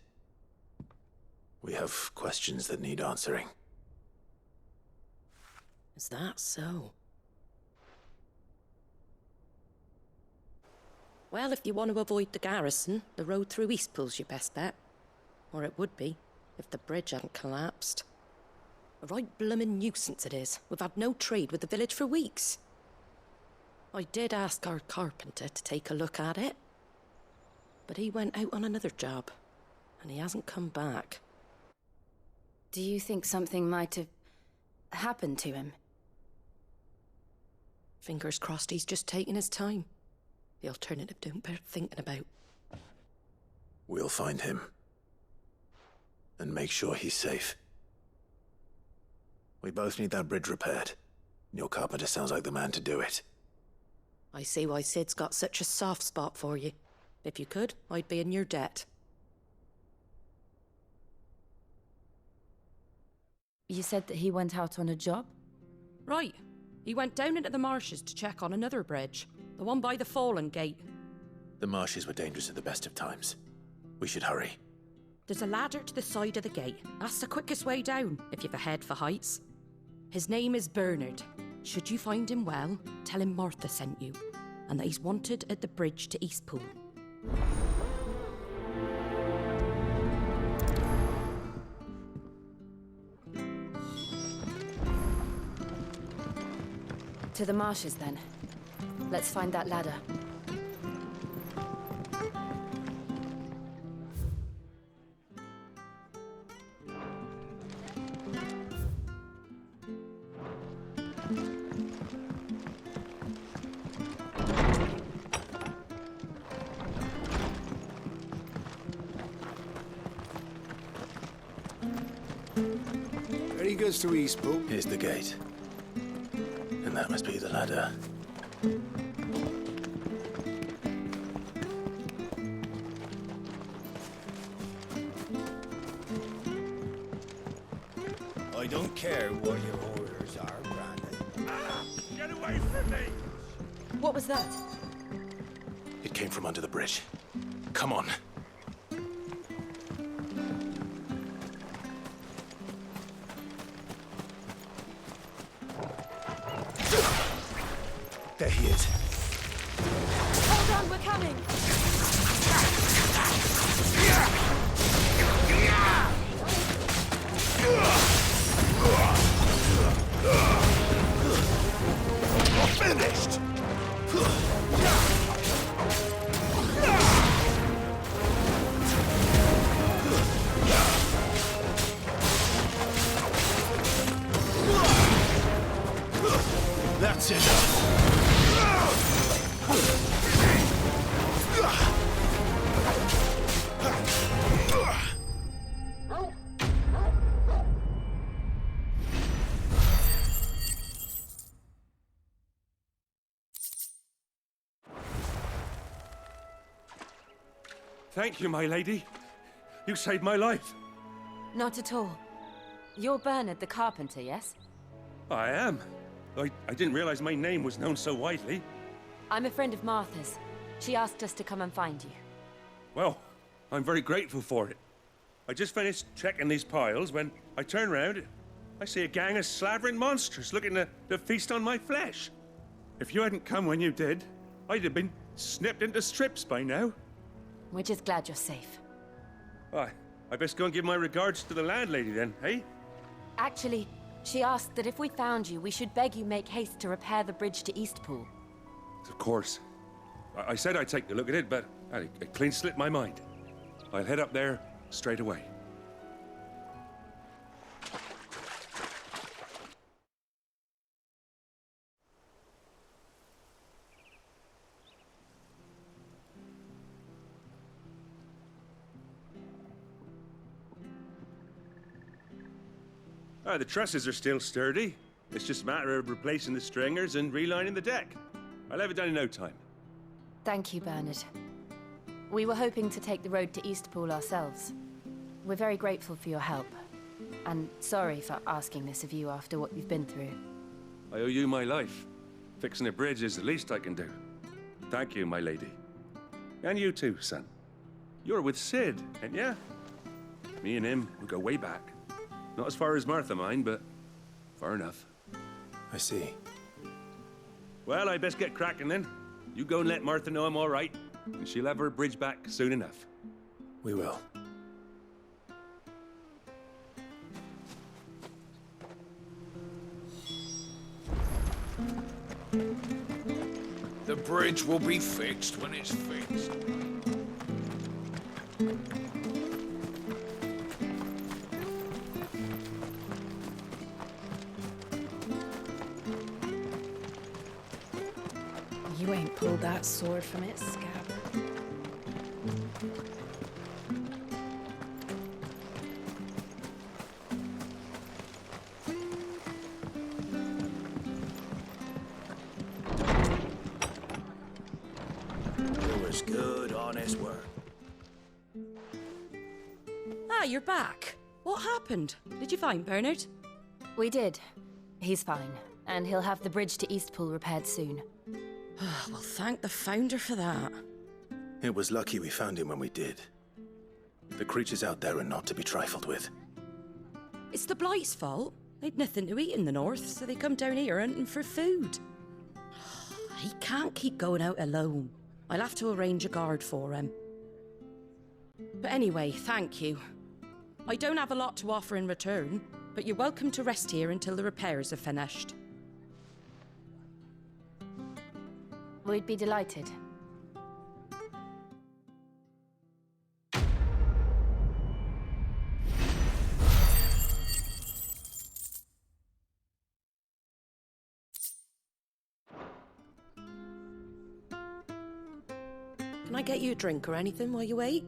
We have questions that need answering. Is that so? Well, if you want to avoid the garrison, the road through Eastpool's your best bet. Or it would be, if the bridge hadn't collapsed. A right bloomin' nuisance it is. We've had no trade with the village for weeks. I did ask our carpenter to take a look at it. But he went out on another job, and he hasn't come back. Do you think something might have happened to him? Fingers crossed he's just taking his time. The alternative don't bear thinking about. We'll find him. And make sure he's safe. We both need that bridge repaired. Your carpenter sounds like the man to do it. I see why Sid's got such a soft spot for you. If you could, I'd be in your debt. You said that he went out on a job? Right. He went down into the marshes to check on another bridge. The one by the Fallen Gate. The marshes were dangerous at the best of times. We should hurry. There's a ladder to the side of the gate. That's the quickest way down, if you've a head for heights. His name is Bernard. Should you find him well, tell him Martha sent you, and that he's wanted at the bridge to Eastpool. To the marshes, then. Let's find that ladder. There he goes to Eastpool. Here's the gate. And that must be the ladder. I don't care what your orders are, Brandon. Get away from me! What was that? It came from under the bridge. Come on. There he is. Hold on, we're coming! Finished! That's enough. Thank you, my lady. You saved my life. Not at all. You're Bernard the carpenter, yes? I am. I didn't realize my name was known so widely. I'm a friend of Martha's. She asked us to come and find you. Well, I'm very grateful for it. I just finished checking these piles when I turn around. I see a gang of slavering monsters looking to feast on my flesh. If you hadn't come when you did, I'd have been snipped into strips by now. We're just glad you're safe. Why, I best go and give my regards to the landlady then, eh? Actually, she asked that if we found you, we should beg you make haste to repair the bridge to Eastpool. Of course. I said I'd take a look at it, but it clean slipped my mind. I'll head up there straight away. The trusses are still sturdy. It's just a matter of replacing the stringers and relining the deck. I'll have it done in no time. Thank you, Bernard. We were hoping to take the road to Eastpool ourselves. We're very grateful for your help. And sorry for asking this of you after what you've been through. I owe you my life. Fixing a bridge is the least I can do. Thank you, my lady. And you too, son. You're with Sid, ain't ya? Me and him, we go way back. Not as far as Martha, mind, but far enough. I see. Well, I best get cracking then. You go and let Martha know I'm all right, and she'll have her bridge back soon enough. We will. The bridge will be fixed when it's fixed. You ain't pulled that sword from its scabbard. It was good, honest work. Ah, you're back. What happened? Did you find Bernard? We did. He's fine, and he'll have the bridge to Eastpool repaired soon. Well, thank the Founder for that. It was lucky we found him when we did. The creatures out there are not to be trifled with. It's the Blight's fault. They'd nothing to eat in the north, so they come down here hunting for food. He can't keep going out alone. I'll have to arrange a guard for him. But anyway, thank you. I don't have a lot to offer in return, but you're welcome to rest here until the repairs are finished. We'd be delighted. Can I get you a drink or anything while you wait?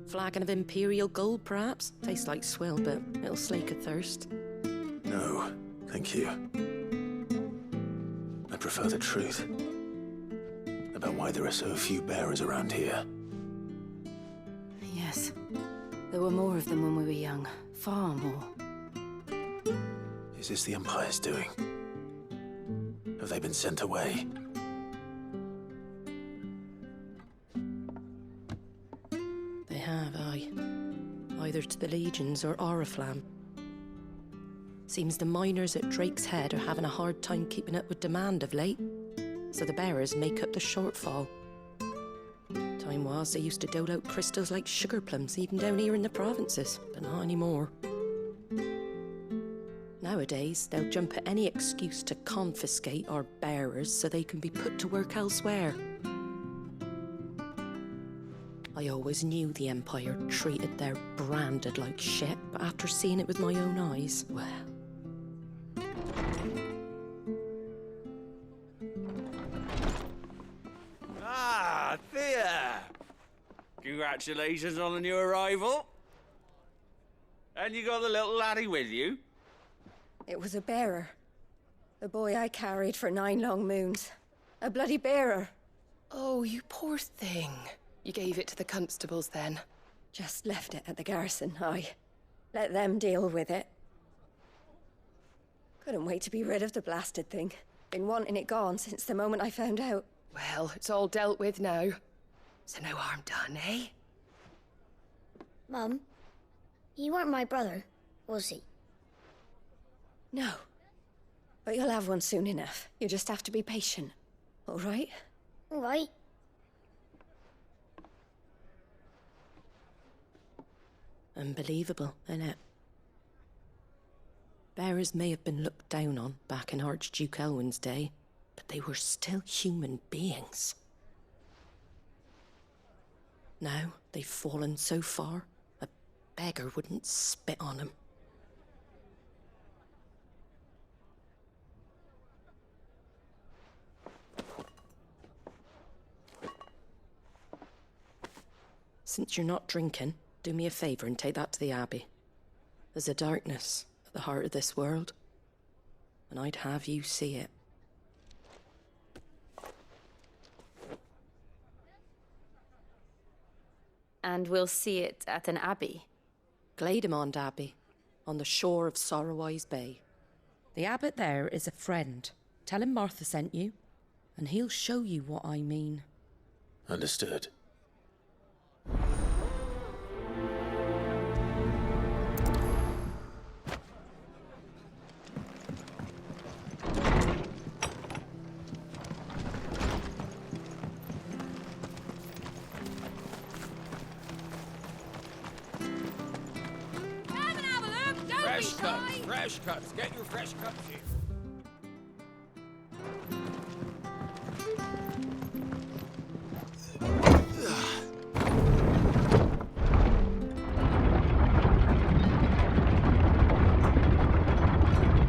Flagon of Imperial Gold, perhaps? Tastes like swill, but it'll slake a thirst. No, thank you. I prefer the truth. About why there are so few bearers around here. Yes. There were more of them when we were young. Far more. Is this the Empire's doing? Have they been sent away? They have, aye. Either to the Legions or Oriflamme. Seems the miners at Drake's Head are having a hard time keeping up with demand of late, so the bearers make up the shortfall. Time was they used to dole out crystals like sugar plums even down here in the provinces, but not anymore. Nowadays, they'll jump at any excuse to confiscate our bearers so they can be put to work elsewhere. I always knew the Empire treated their branded like shit, but after seeing it with my own eyes, well... Ah, Thea! Congratulations on the new arrival. And you got the little laddie with you? It was a bearer. The boy I carried for 9 long moons. A bloody bearer. Oh, you poor thing. You gave it to the constables then? Just left it at the garrison, aye. Let them deal with it. Couldn't wait to be rid of the blasted thing. Been wanting it gone since the moment I found out. Well, it's all dealt with now. So no harm done, eh? Mum, he weren't my brother, was he? No. But you'll have one soon enough. You just have to be patient. All right? All right. Unbelievable, innit? Bearers may have been looked down on back in Archduke Elwin's day, but they were still human beings. Now they've fallen so far, a beggar wouldn't spit on them. Since you're not drinking, do me a favour and take that to the Abbey. There's a darkness at the heart of this world, and I'd have you see it. And we'll see it at an abbey? Glademond Abbey, on the shore of Sorrowwise Bay. The abbot there is a friend. Tell him Martha sent you, and he'll show you what I mean. Understood. Fresh cuts. Get your fresh cuts here.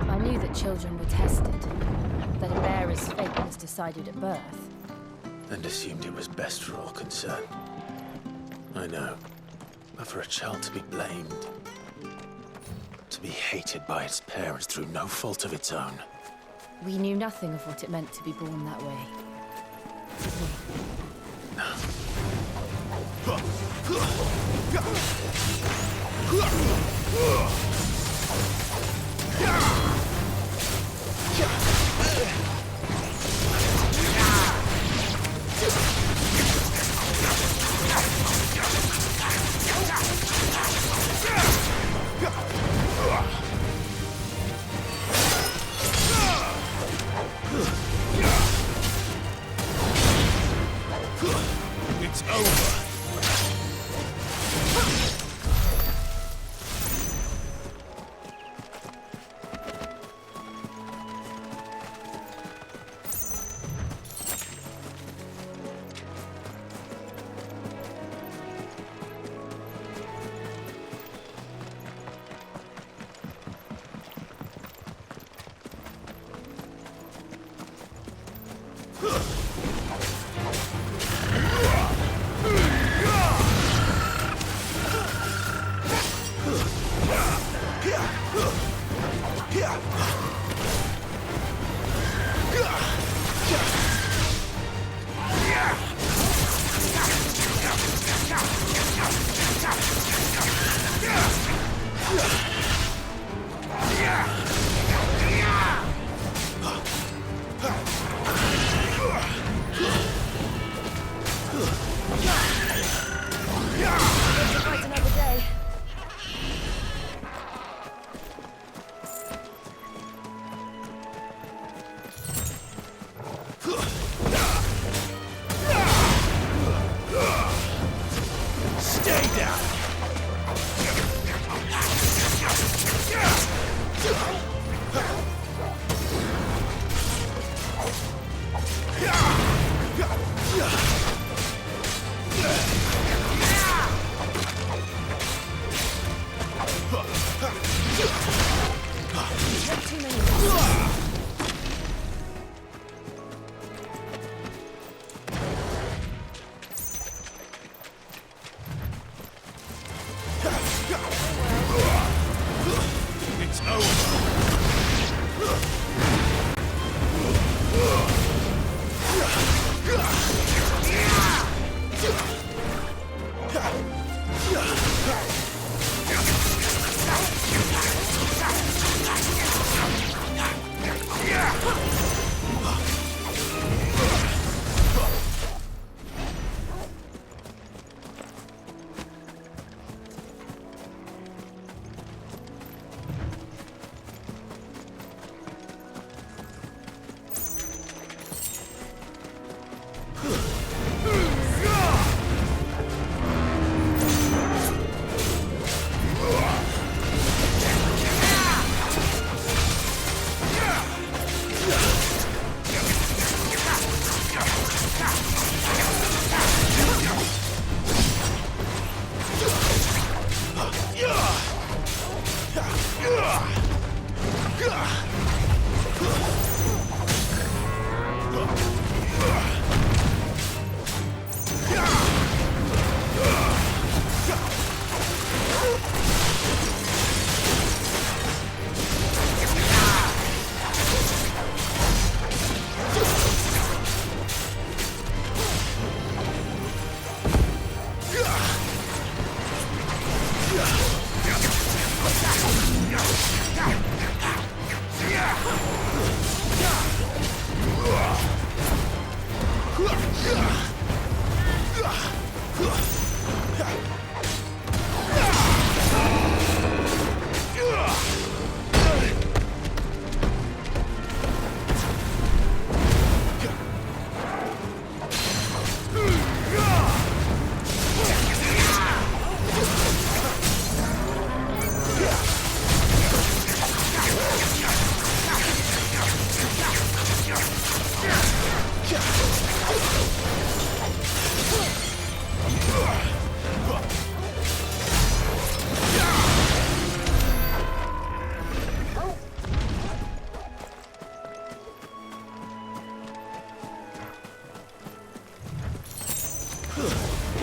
I knew that children were tested, that a bearer's fate was decided at birth. And assumed it was best for all concerned. I know. But for a child to be blamed, to be hated by its parents through no fault of its own. We knew nothing of what it meant to be born that way. It's over.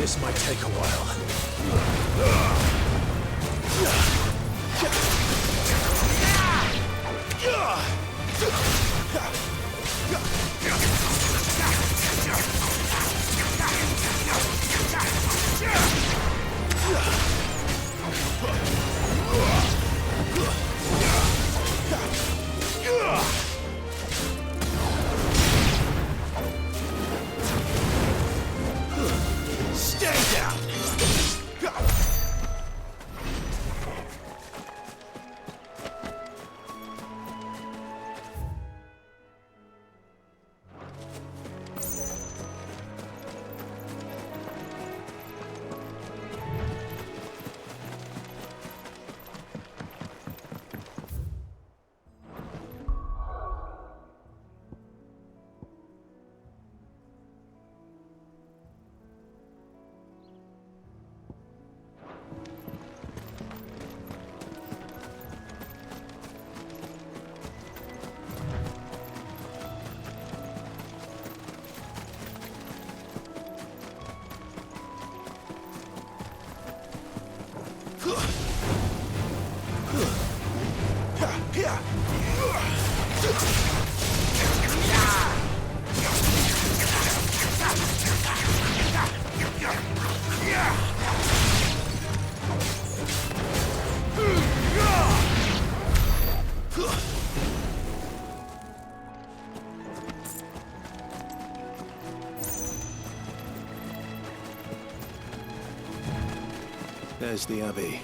This might take a while. Stay down! There's the Abbey.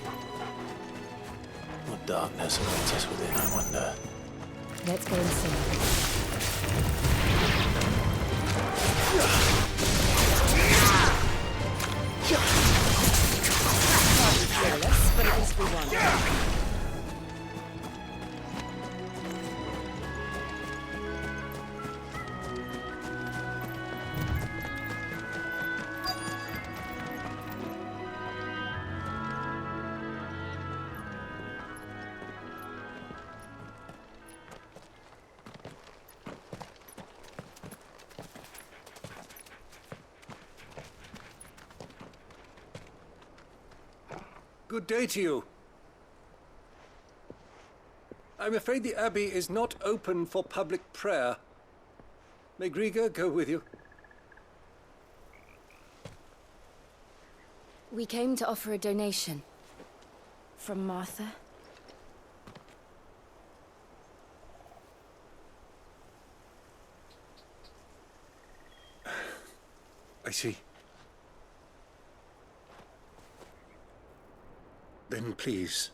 What darkness awaits us within, I wonder. Let's go and see. Fearless, but at least we won. Good day to you. I'm afraid the Abbey is not open for public prayer. May Griga go with you? We came to offer a donation. From Martha. I see. Then please,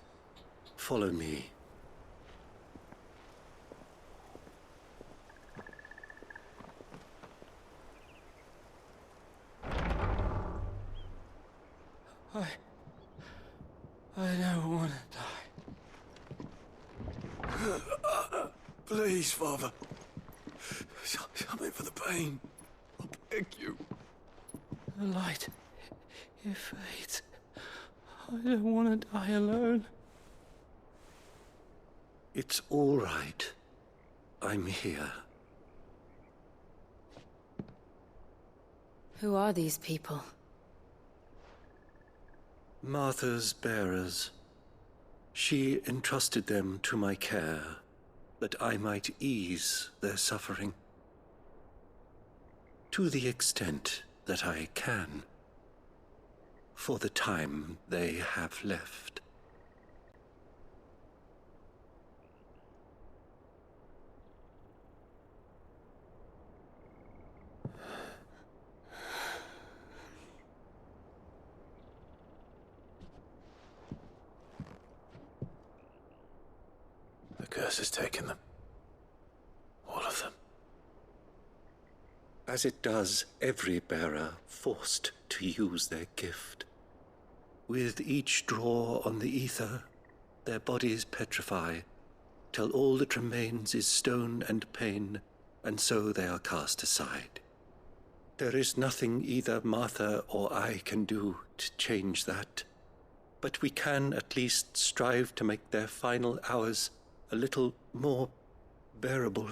follow me. I don't want to die. Please, Father. Something for the pain. I beg you. The light, it fades. I don't want to die alone. It's all right. I'm here. Who are these people? Martha's bearers. She entrusted them to my care, that I might ease their suffering. To the extent that I can. For the time they have left. The curse has taken them. All of them. As it does every bearer forced to use their gift. With each draw on the ether, their bodies petrify, till all that remains is stone and pain, and so they are cast aside. There is nothing either Martha or I can do to change that, but we can at least strive to make their final hours a little more bearable.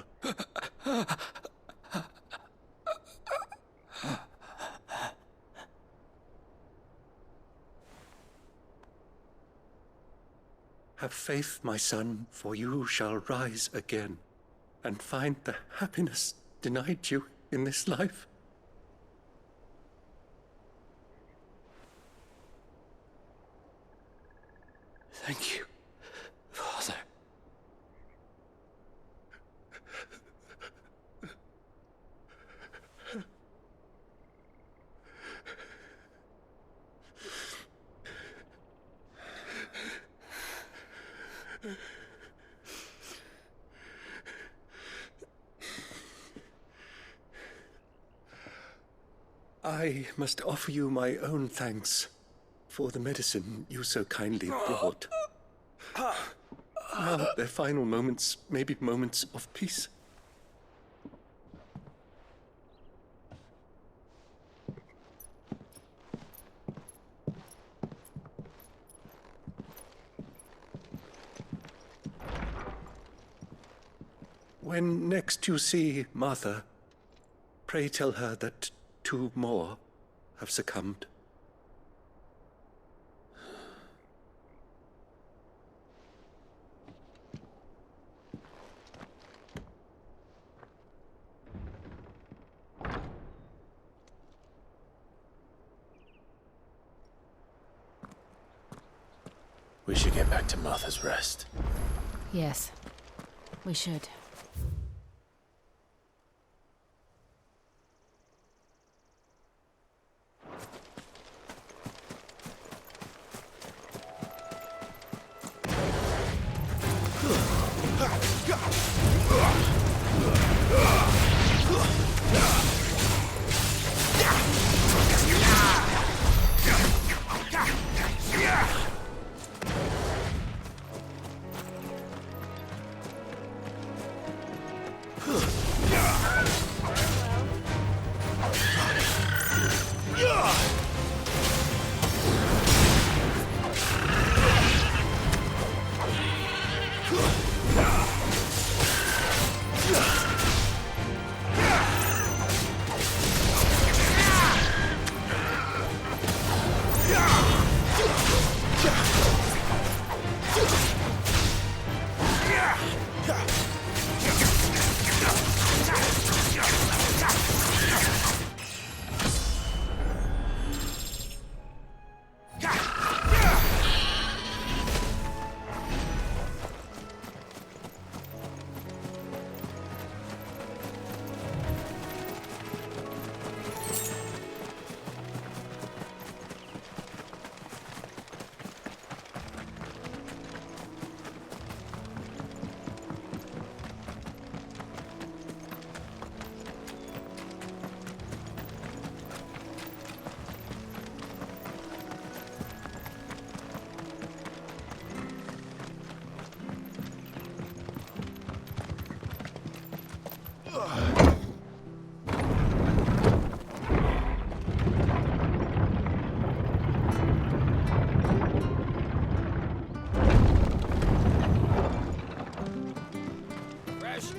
Have faith, my son, for you shall rise again and find the happiness denied you in this life. Thank you, Father. I must offer you my own thanks for the medicine you so kindly brought. Now their final moments may be moments of peace. When next you see Martha, pray tell her that 2 more have succumbed. We should get back to Martha's Rest. Yes, we should.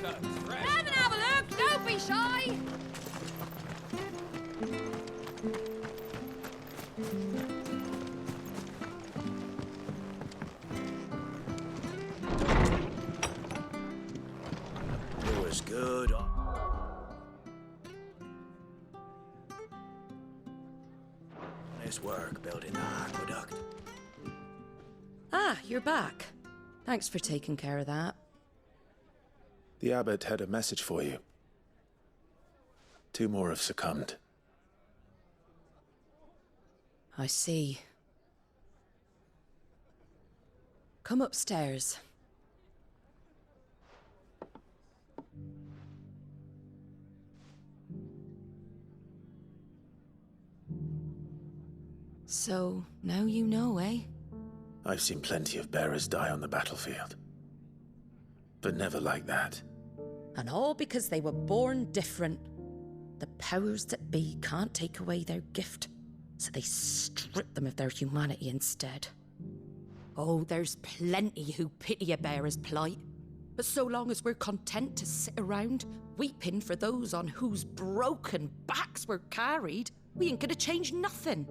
Come and have a look, don't be shy! It was good. Nice work building the aqueduct. Ah, you're back. Thanks for taking care of that. The abbot had a message for you. 2 more have succumbed. I see. Come upstairs. So, now you know, eh? I've seen plenty of bearers die on the battlefield. But never like that. And all because they were born different. The powers that be can't take away their gift, so they strip them of their humanity instead. Oh, there's plenty who pity a bearer's plight. But so long as we're content to sit around, weeping for those on whose broken backs we're carried, we ain't gonna change nothing.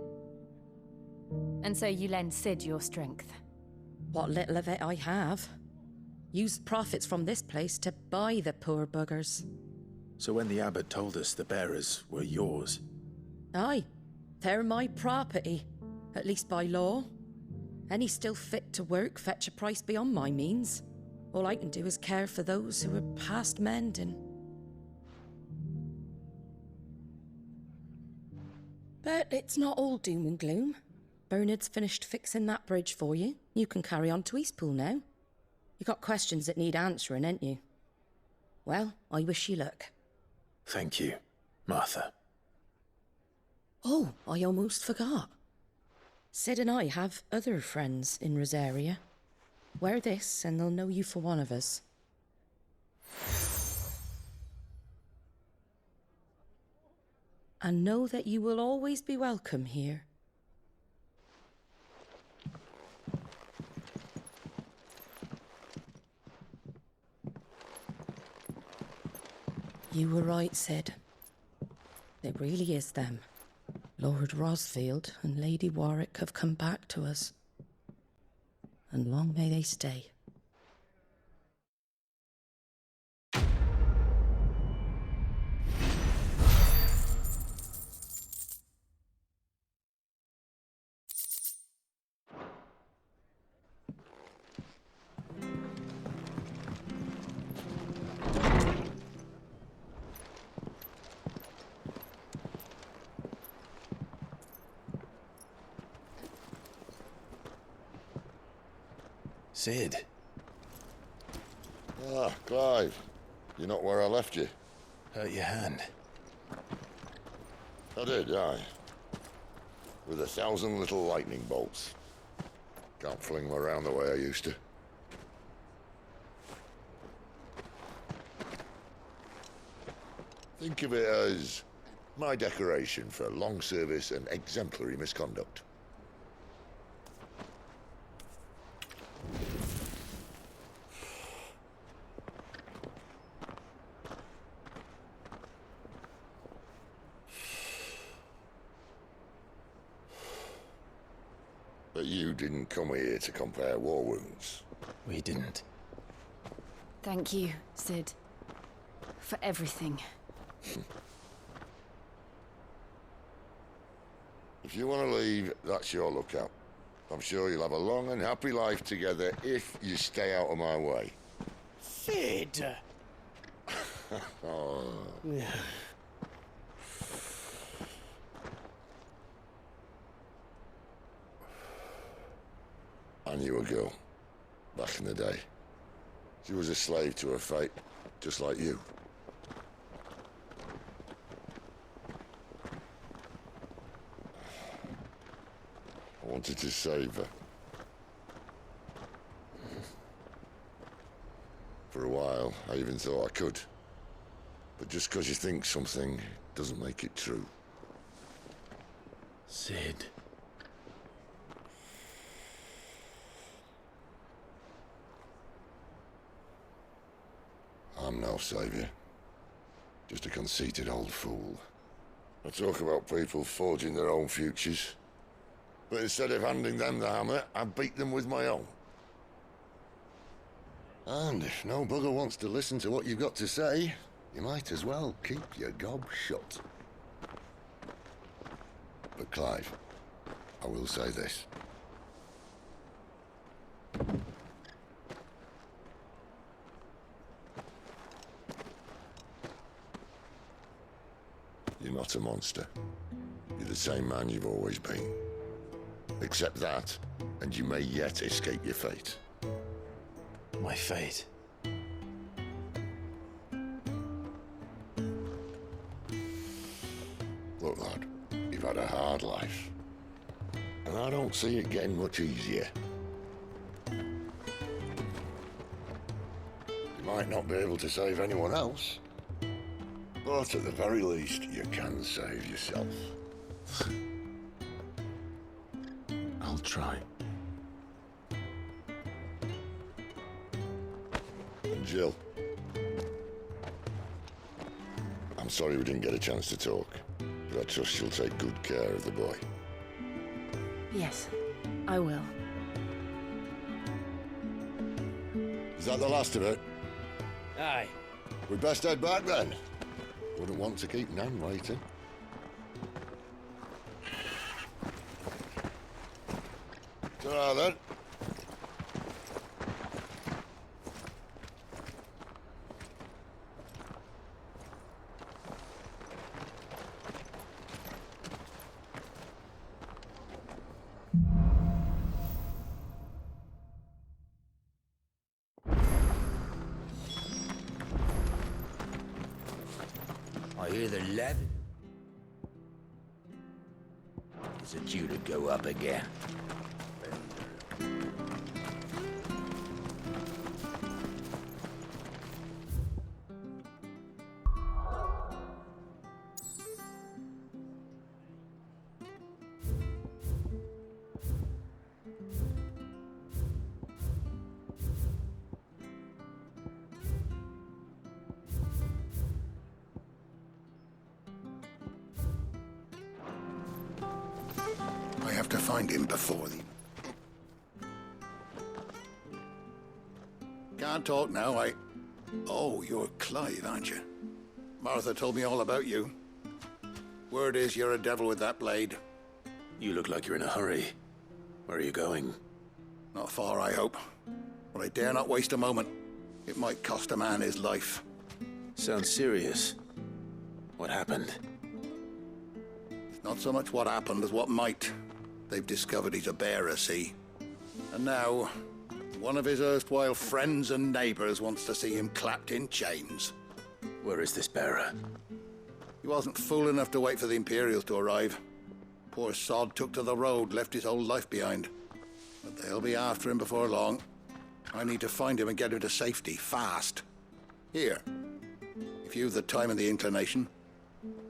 And so you lend Sid your strength. What little of it I have. Use the profits from this place to buy the poor buggers. So when the abbot told us the bearers were yours... Aye, they're my property, at least by law. Any still fit to work fetch a price beyond my means. All I can do is care for those who are past mending. But it's not all doom and gloom. Bernard's finished fixing that bridge for you. You can carry on to Eastpool now. You got questions that need answering, ain't you? Well, I wish you luck. Thank you, Martha. Oh, I almost forgot. Sid and I have other friends in Rosaria. Wear this and they'll know you for one of us. And know that you will always be welcome here. You were right, Sid. It really is them. Lord Rosfield and Lady Warwick have come back to us. And long may they stay. Sid. Ah, Clive. You're not where I left you. Hurt your hand. I did, aye. With 1,000 little lightning bolts. Can't fling them around the way I used to. Think of it as my decoration for long service and exemplary misconduct. But you didn't come here to compare war wounds. We didn't. Thank you, Sid. For everything. If you want to leave, that's your lookout. I'm sure you'll have a long and happy life together if you stay out of my way. Sid! Oh. I knew a girl, back in the day. She was a slave to her fate, just like you. I wanted to save her. For a while, I even thought I could. But just because you think something doesn't make it true. Sid. I'm no savior. Just a conceited old fool. I talk about people forging their own futures. But instead of handing them the hammer, I beat them with my own. And if no bugger wants to listen to what you've got to say, you might as well keep your gob shut. But Clive, I will say this. You're not a monster. You're the same man you've always been. Accept that, and you may yet escape your fate. My fate? Look, lad, you've had a hard life. And I don't see it getting much easier. You might not be able to save anyone else, but at the very least, you can save yourself. I'll try. And Jill, I'm sorry we didn't get a chance to talk, but I trust you'll take good care of the boy. Yes, I will. Is that the last of it? Aye. We'd best head back then. Wouldn't want to keep Nan waiting. Ta-ra then. I hear the levy is due to go up again. I have to find him before the... Can't talk now, Oh, you're Clive, aren't you? Martha told me all about you. Word is you're a devil with that blade. You look like you're in a hurry. Where are you going? Not far, I hope. But I dare not waste a moment. It might cost a man his life. Sounds serious. What happened? It's not so much what happened as what might. They've discovered he's a bearer, see? And now, one of his erstwhile friends and neighbors wants to see him clapped in chains. Where is this bearer? He wasn't fool enough to wait for the Imperials to arrive. Poor sod took to the road, left his whole life behind. But they'll be after him before long. I need to find him and get him to safety, fast. Here, if you've the time and the inclination,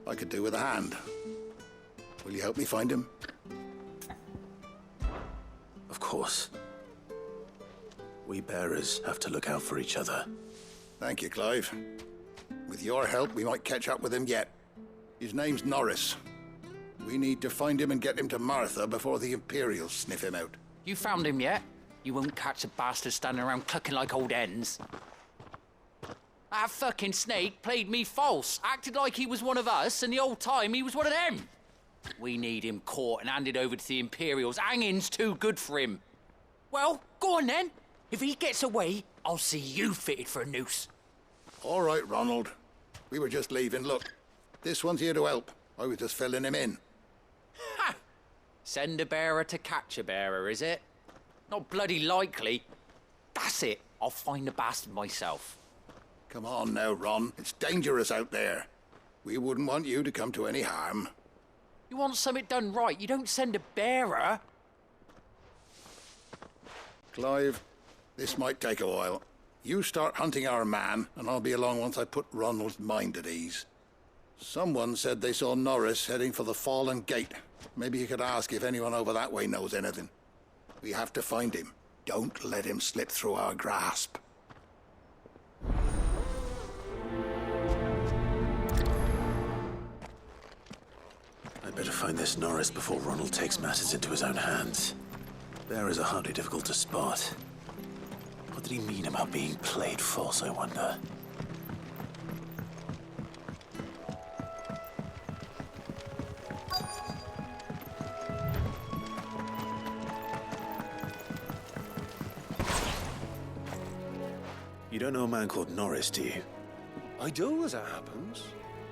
I could do with a hand. Will you help me find him? Of course. We bearers have to look out for each other. Thank you, Clive. With your help, we might catch up with him yet. His name's Norris. We need to find him and get him to Martha before the Imperials sniff him out. You found him yet? You won't catch a bastard standing around clucking like old hens. That fucking snake played me false, acted like he was one of us, and the whole time he was one of them. We need him caught and handed over to the Imperials. Hanging's too good for him. Well, go on then. If he gets away, I'll see you fitted for a noose. All right, Ronald. We were just leaving. Look, this one's here to help. I was just filling him in. Ha! Send a bearer to catch a bearer, is it? Not bloody likely. That's it. I'll find the bastard myself. Come on now, Ron. It's dangerous out there. We wouldn't want you to come to any harm. You want something done right, you don't send a bearer. Clive, this might take a while. You start hunting our man, and I'll be along once I put Ronald's mind at ease. Someone said they saw Norris heading for the Fallen Gate. Maybe you could ask if anyone over that way knows anything. We have to find him. Don't let him slip through our grasp. I'd better find this Norris before Ronald takes matters into his own hands. Bearers are hardly difficult to spot. What did he mean about being played false, I wonder? You don't know a man called Norris, do you? I do, as it happens.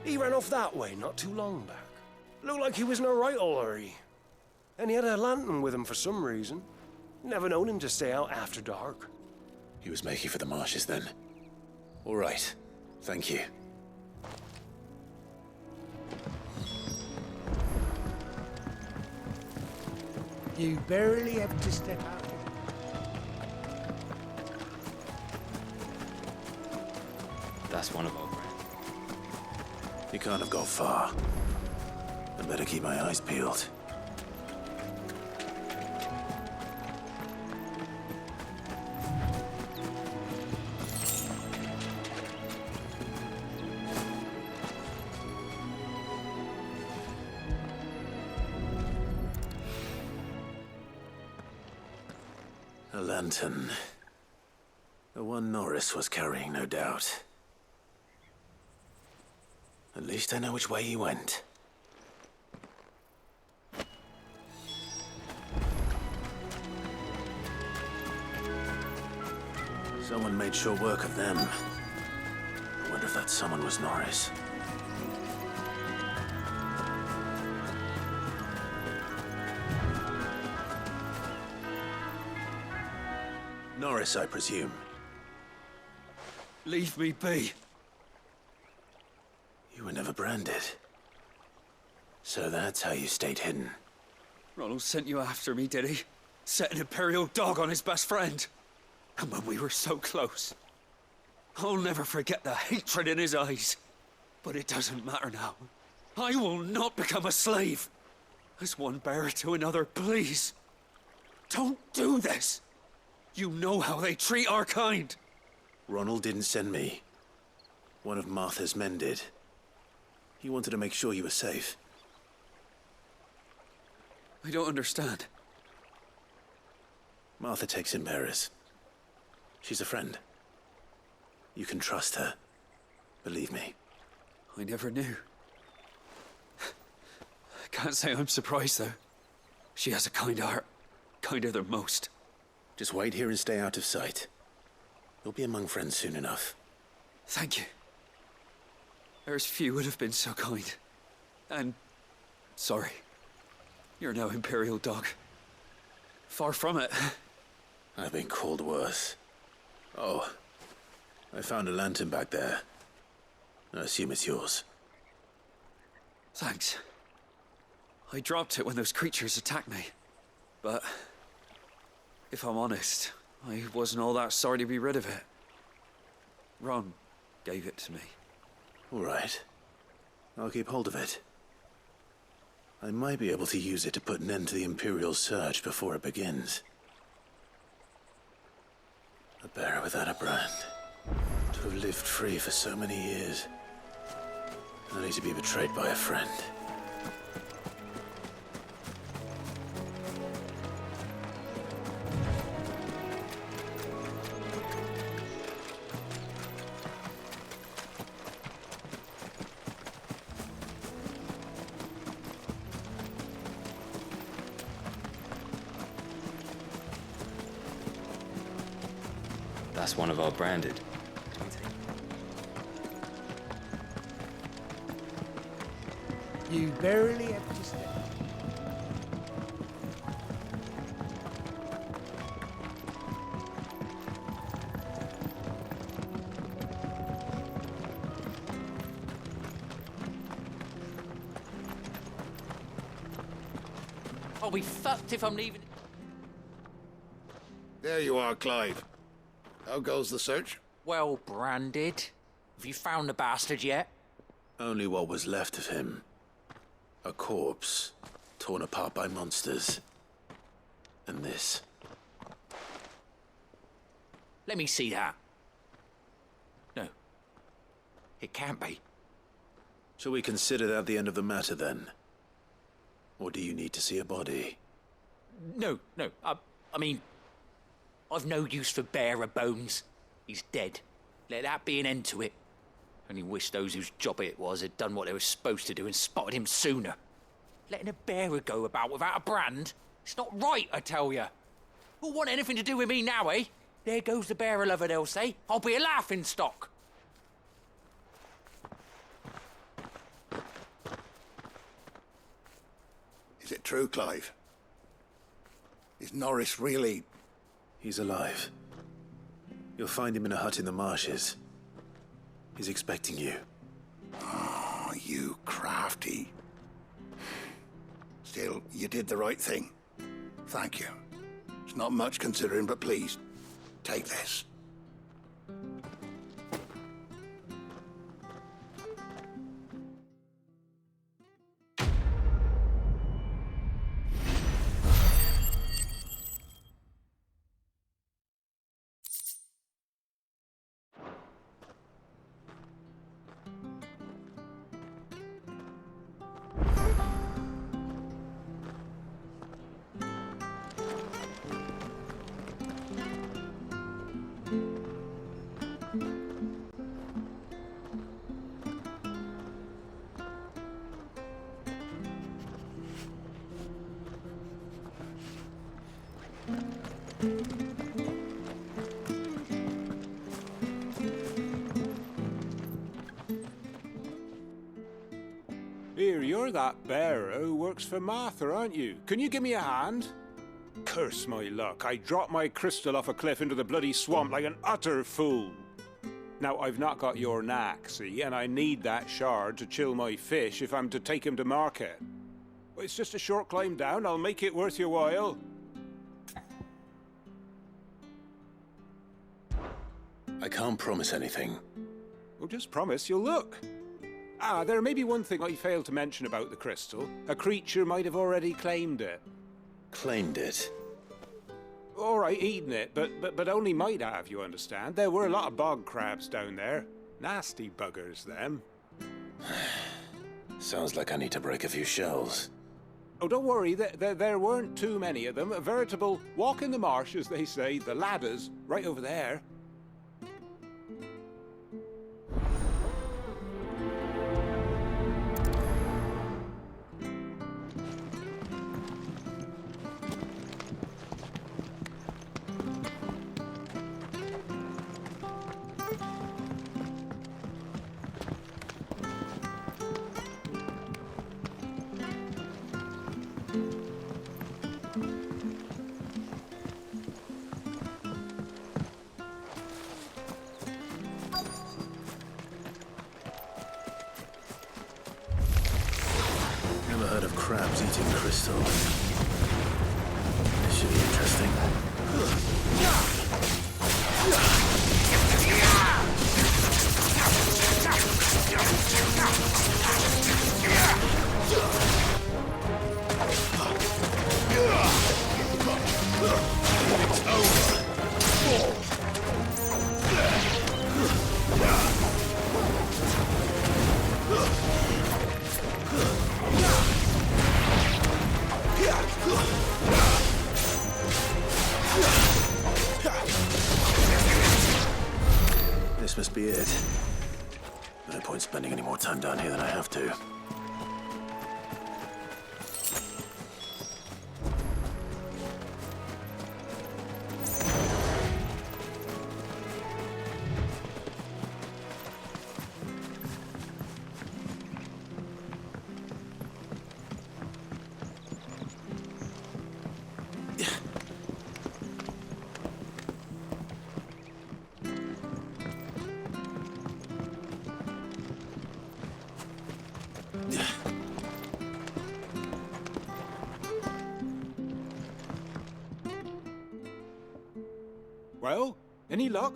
He ran off that way not too long back. Looked like he was in a right old hurry. And he had a lantern with him for some reason. Never known him to stay out after dark. He was making for the marshes then. All right. Thank you. You barely have to step out. That's one of our friends. He can't have got far. I better keep my eyes peeled. A lantern. The one Norris was carrying, no doubt. At least I know which way he went. Someone made sure work of them. I wonder if that someone was Norris. Norris, I presume. Leave me be. You were never branded. So that's how you stayed hidden. Ronald sent you after me, did he? Set an Imperial dog on his best friend. And when we were so close. I'll never forget the hatred in his eyes. But it doesn't matter now. I will not become a slave. As one bearer to another, please. Don't do this. You know how they treat our kind. Ronald didn't send me. One of Martha's men did. He wanted to make sure you were safe. I don't understand. Martha takes in bearers. She's a friend. You can trust her. Believe me. I never knew. I can't say I'm surprised, though. She has a kind heart. Kinder than most. Just wait here and stay out of sight. You'll be among friends soon enough. Thank you. There's few would have been so kind. And... sorry. You're no Imperial dog. Far from it. I've been called worse. Oh, I found a lantern back there. I assume it's yours. Thanks. I dropped it when those creatures attacked me. But... if I'm honest, I wasn't all that sorry to be rid of it. Ron gave it to me. All right. I'll keep hold of it. I might be able to use it to put an end to the Imperial Surge before it begins. A bearer without a brand. To have lived free for so many years. Only to be betrayed by a friend. That's one of our branded. You barely have to step. I'll be fucked if I'm leaving. There you are, Clive. How goes the search? Well branded. Have you found the bastard yet? Only what was left of him. A corpse, torn apart by monsters. And this. Let me see that. No. It can't be. Shall we consider that the end of the matter, then? Or do you need to see a body? No. I mean... I've no use for bearer bones. He's dead. Let that be an end to it. Only wish those whose job it was had done what they were supposed to do and spotted him sooner. Letting a bearer go about without a brand? It's not right, I tell you. Who'll want anything to do with me now, eh? There goes the bearer lover, they'll say. I'll be a laughing stock. Is it true, Clive? Is Norris really... He's alive. You'll find him in a hut in the marshes. He's expecting you. Oh, you crafty. Still, you did the right thing. Thank you. It's not much considering, but please, take this. Here, you're that bearer who works for Martha, aren't you? Can you give me a hand? Curse my luck, I dropped my crystal off a cliff into the bloody swamp like an utter fool. Now, I've not got your knack, see, and I need that shard to chill my fish if I'm to take him to market. It's just a short climb down, I'll make it worth your while. I can't promise anything. Well, just promise you'll look. Ah, there may be one thing I failed to mention about the crystal. A creature might have already claimed it. Claimed it? All right, eaten it, but only might have, you understand. There were a lot of bog crabs down there. Nasty buggers, them. Sounds like I need to break a few shells. Oh, don't worry, there weren't too many of them. A veritable walk in the marsh, as they say, the ladders, right over there. Never heard of crabs eating crystal. This should be interesting. It's over. This must be it. No point spending any more time down here than I have to. Well, any luck?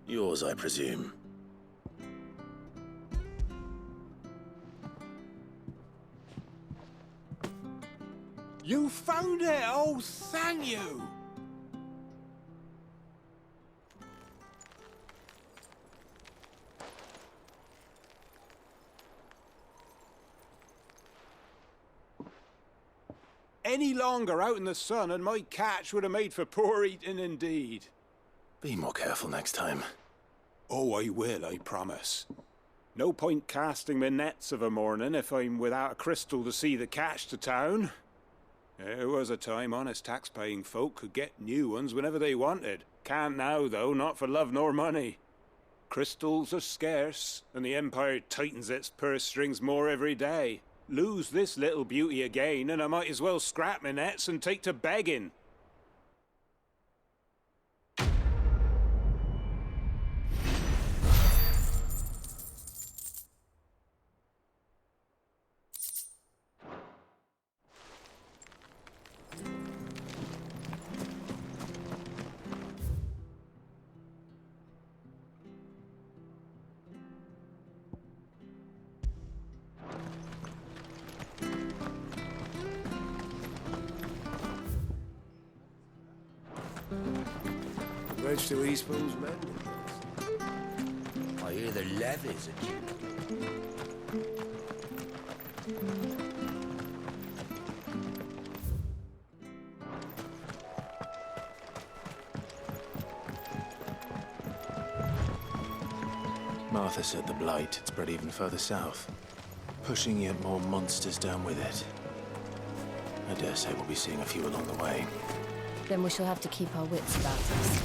Yours, I presume. You found it! Oh, thank you! Any longer out in the sun and my catch would have made for poor eating indeed. Be more careful next time. Oh, I will, I promise. No point casting my nets of a morning if I'm without a crystal to see the catch to town. There was a time honest tax-paying folk could get new ones whenever they wanted. Can't now, though, not for love nor money. Crystals are scarce, and the Empire tightens its purse strings more every day. Lose this little beauty again, and I might as well scrap my nets and take to begging. Bridge to Eastbourne's mending. I hear the levies are due. Martha said the blight had spread even further south, pushing yet more monsters down with it. I dare say we'll be seeing a few along the way. Then we shall have to keep our wits about us.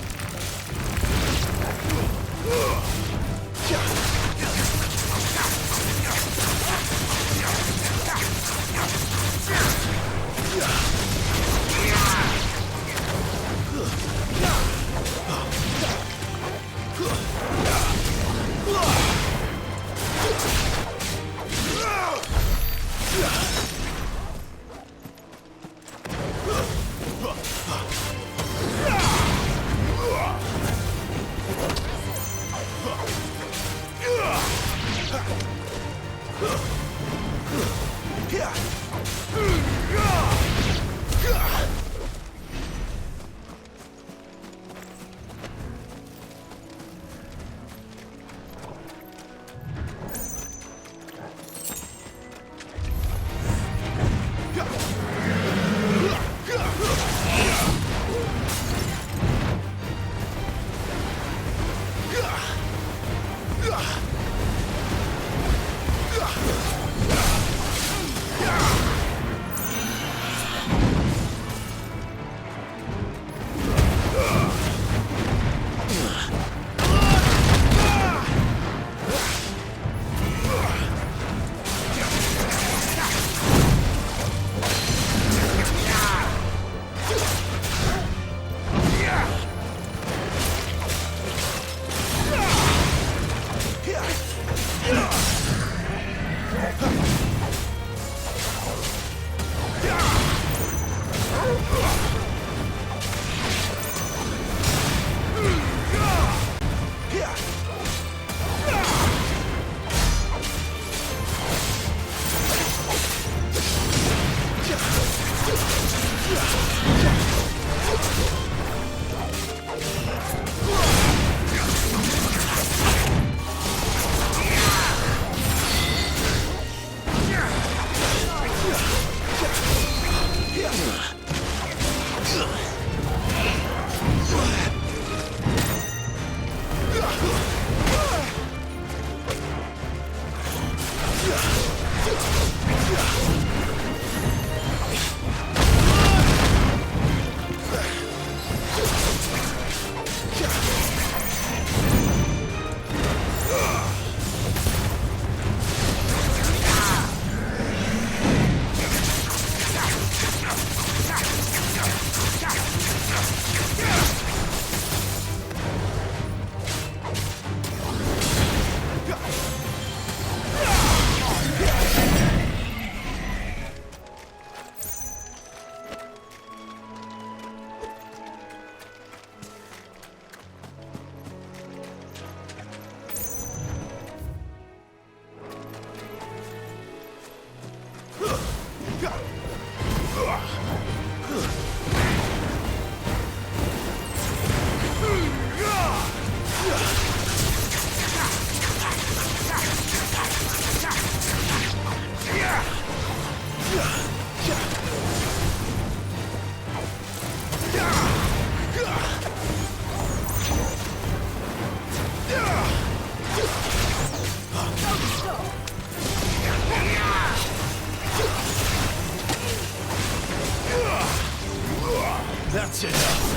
That's enough.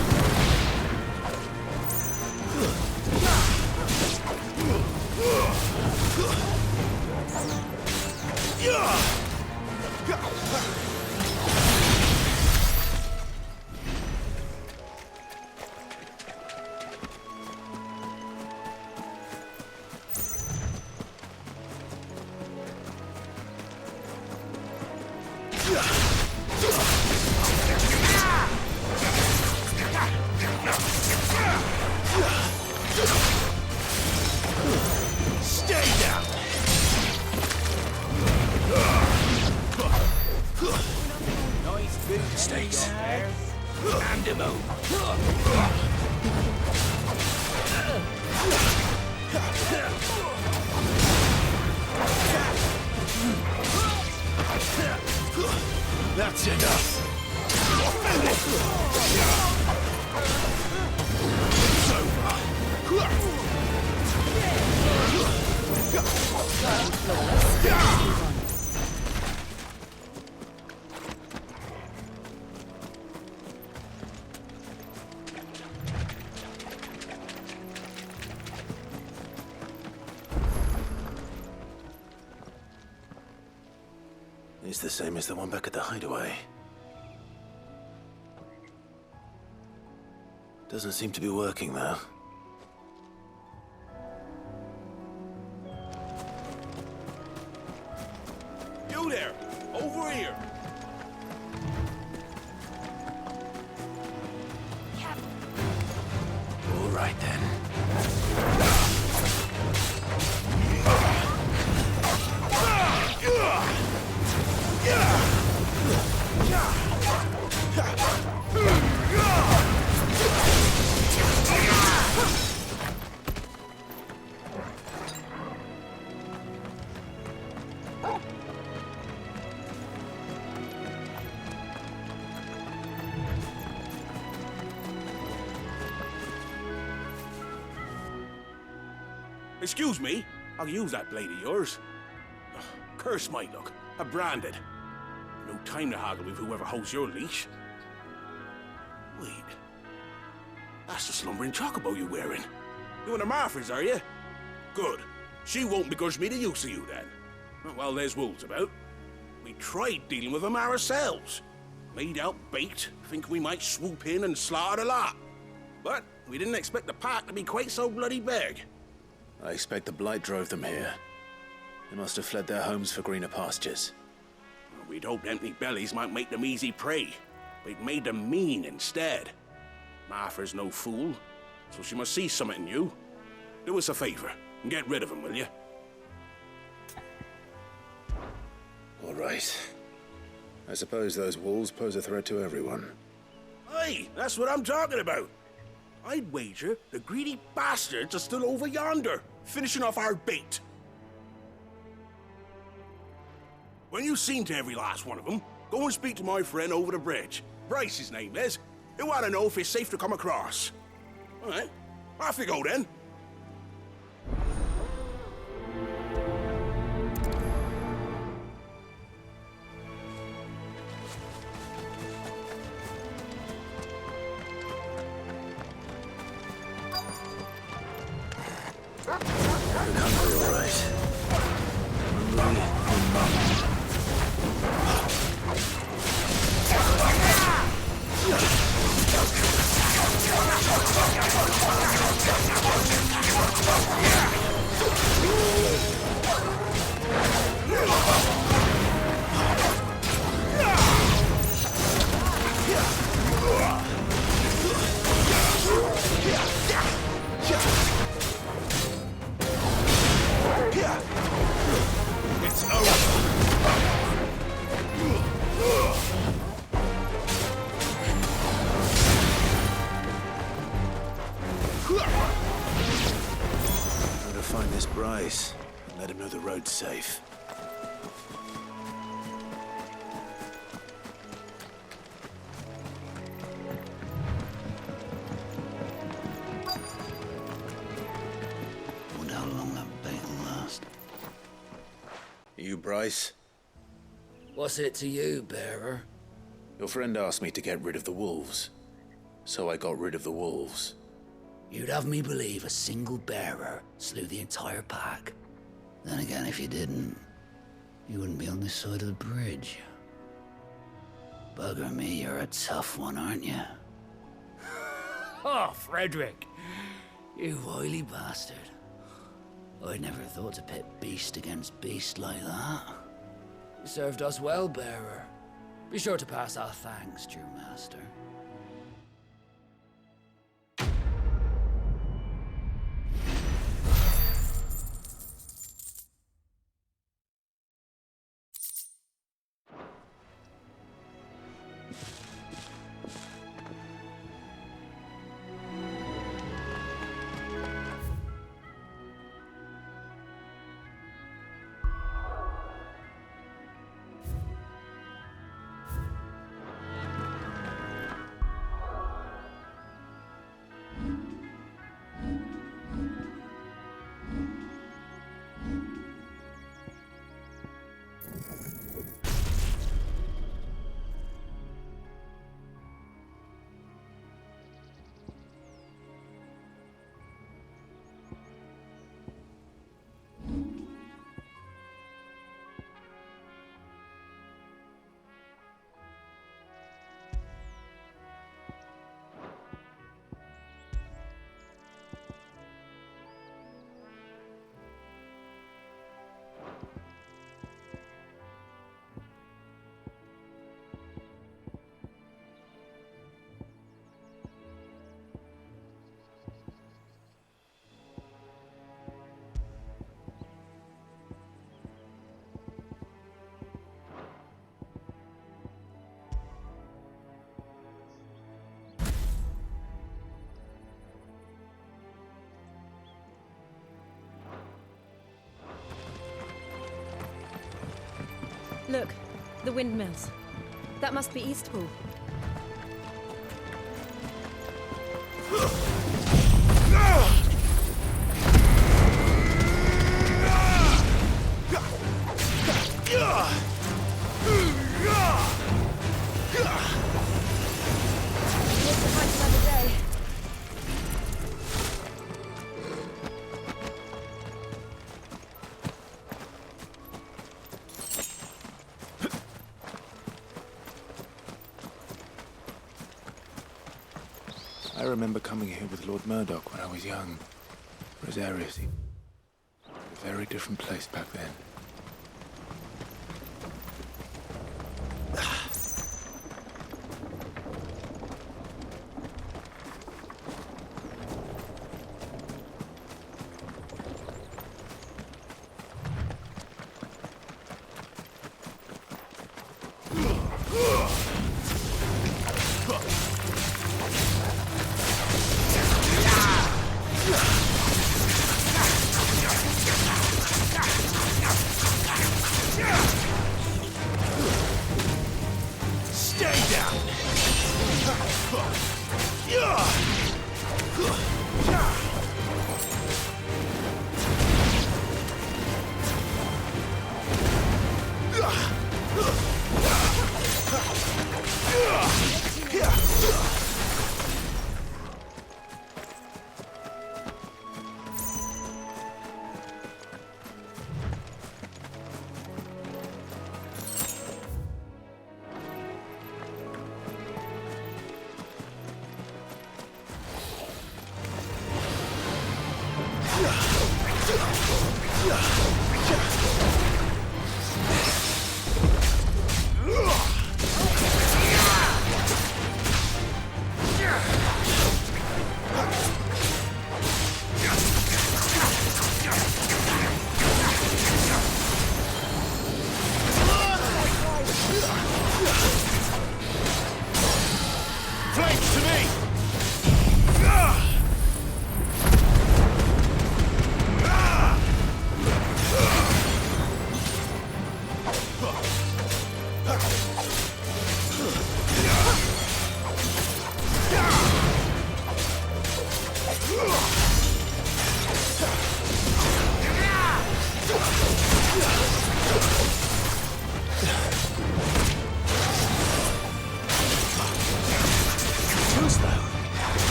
Stay down. Nice boot. Snakes. And a move. That's enough. It's over. is the same as the one back at the hideaway. Doesn't seem to be working, though. You there! Over here! All right, then. Excuse me, I'll use that blade of yours. Ugh, curse my luck. I'm branded. No time to haggle with whoever holds your leash. Wait. That's the slumbering chocobo you're wearing. You and the Marthas, are you? Good. She won't begrudge me the use of you, then. Well, there's wolves about. We tried dealing with them ourselves. Made out bait, thinking we might swoop in and slaughter the lot. But we didn't expect the pack to be quite so bloody big. I expect the Blight drove them here. They must have fled their homes for greener pastures. We'd hoped empty bellies might make them easy prey, but it made them mean instead. Martha's no fool, so she must see something in you. Do us a favor and get rid of them, will you? All right. I suppose those wolves pose a threat to everyone. Aye, that's what I'm talking about. I'd wager the greedy bastards are still over yonder, finishing off our bait. When you've seen to every last one of them, go and speak to my friend over the bridge. Bryce, his name is. He'll want to know if it's safe to come across. All right, off you go then. Bryce and let him know the road's safe. Wonder how long that bait will last. You, Bryce? What's it to you, bearer? Your friend asked me to get rid of the wolves, so I got rid of the wolves. You'd have me believe a single bearer slew the entire pack. Then again, if you didn't, you wouldn't be on this side of the bridge. Bugger me, you're a tough one, aren't you? Oh, Frederick! You wily bastard. I'd never thought to pit beast against beast like that. You served us well, bearer. Be sure to pass our thanks, true master. Look, the windmills. That must be Eastpool. I remember coming here with Lord Murdoch when I was young. Rosarius. A very different place back then.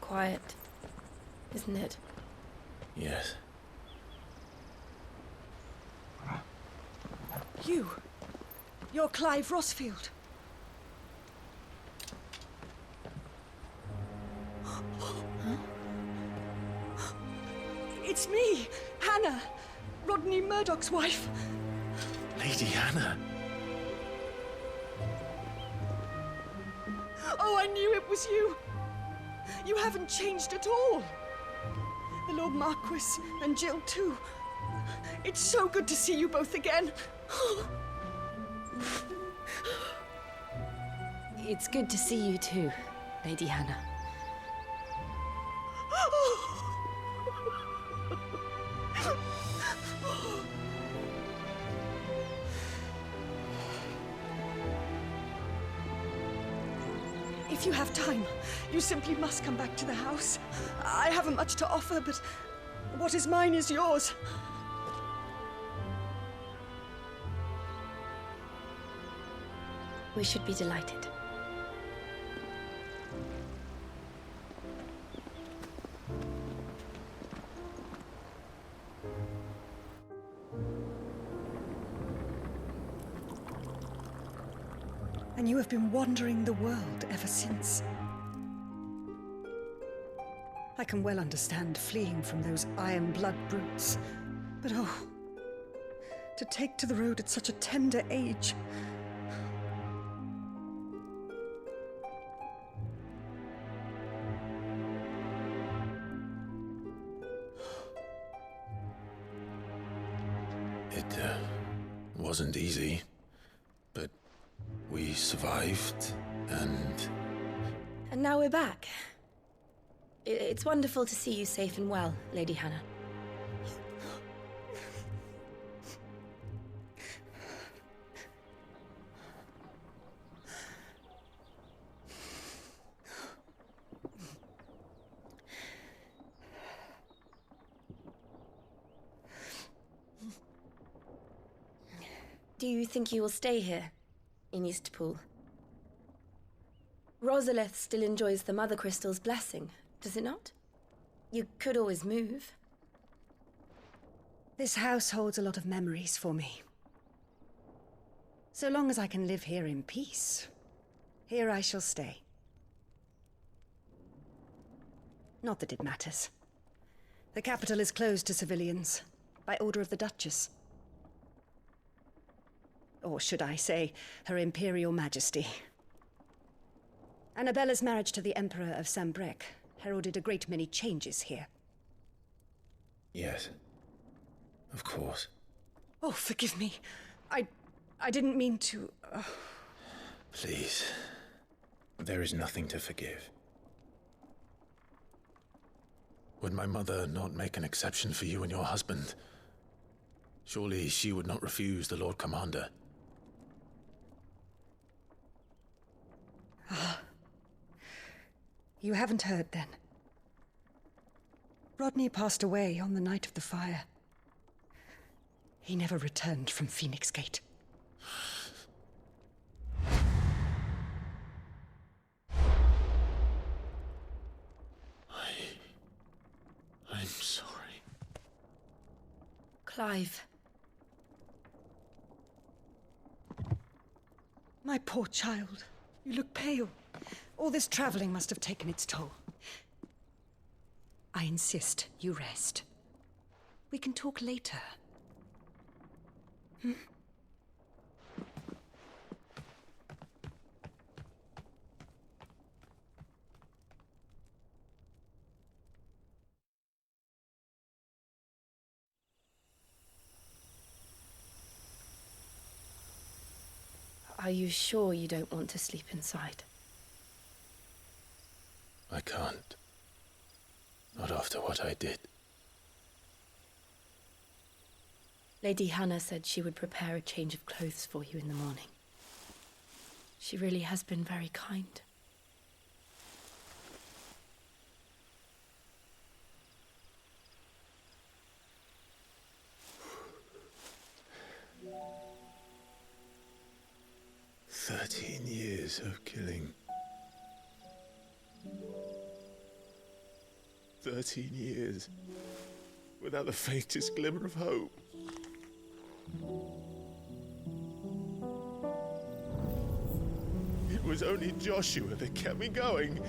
quiet, isn't it? Yes. You're Clive Rossfield. It's me, Hannah, Rodney Murdoch's wife. Lady Hannah. Oh, I knew it was you. You haven't changed at all. The Lord Marquis and Jill too. It's so good to see you both again. It's good to see you too, Lady Hannah. If you have time, you simply must come back to the house. I haven't much to offer, but what is mine is yours. We should be delighted. And you have been wandering the world ever since. I can well understand fleeing from those iron blood brutes, but oh, to take to the road at such a tender age. It wasn't easy, but we survived, and now we're back. It's wonderful to see you safe and well, Lady Hannah. Do you think you will stay here, in Eastpool? Rosalith still enjoys the Mother Crystal's blessing, does it not? You could always move. This house holds a lot of memories for me. So long as I can live here in peace, here I shall stay. Not that it matters. The capital is closed to civilians, by order of the Duchess. Or should I say, Her Imperial Majesty. Annabella's marriage to the Emperor of Sambrec heralded a great many changes here. yes, of course. Oh, forgive me. I didn't mean to... Please, there is nothing to forgive. Would my mother not make an exception for you and your husband? Surely she would not refuse the Lord Commander. You haven't heard, then. Rodney passed away on the night of the fire. He never returned from Phoenix Gate. I'm sorry. Clive. My poor child. You look pale. All this traveling must have taken its toll. I insist you rest. We can talk later. Hmm? Are you sure you don't want to sleep inside? I can't. Not after what I did. Lady Hannah said she would prepare a change of clothes for you in the morning. She really has been very kind. "13 years of killing. 13 years, without the faintest glimmer of hope. It was only Joshua that kept me going.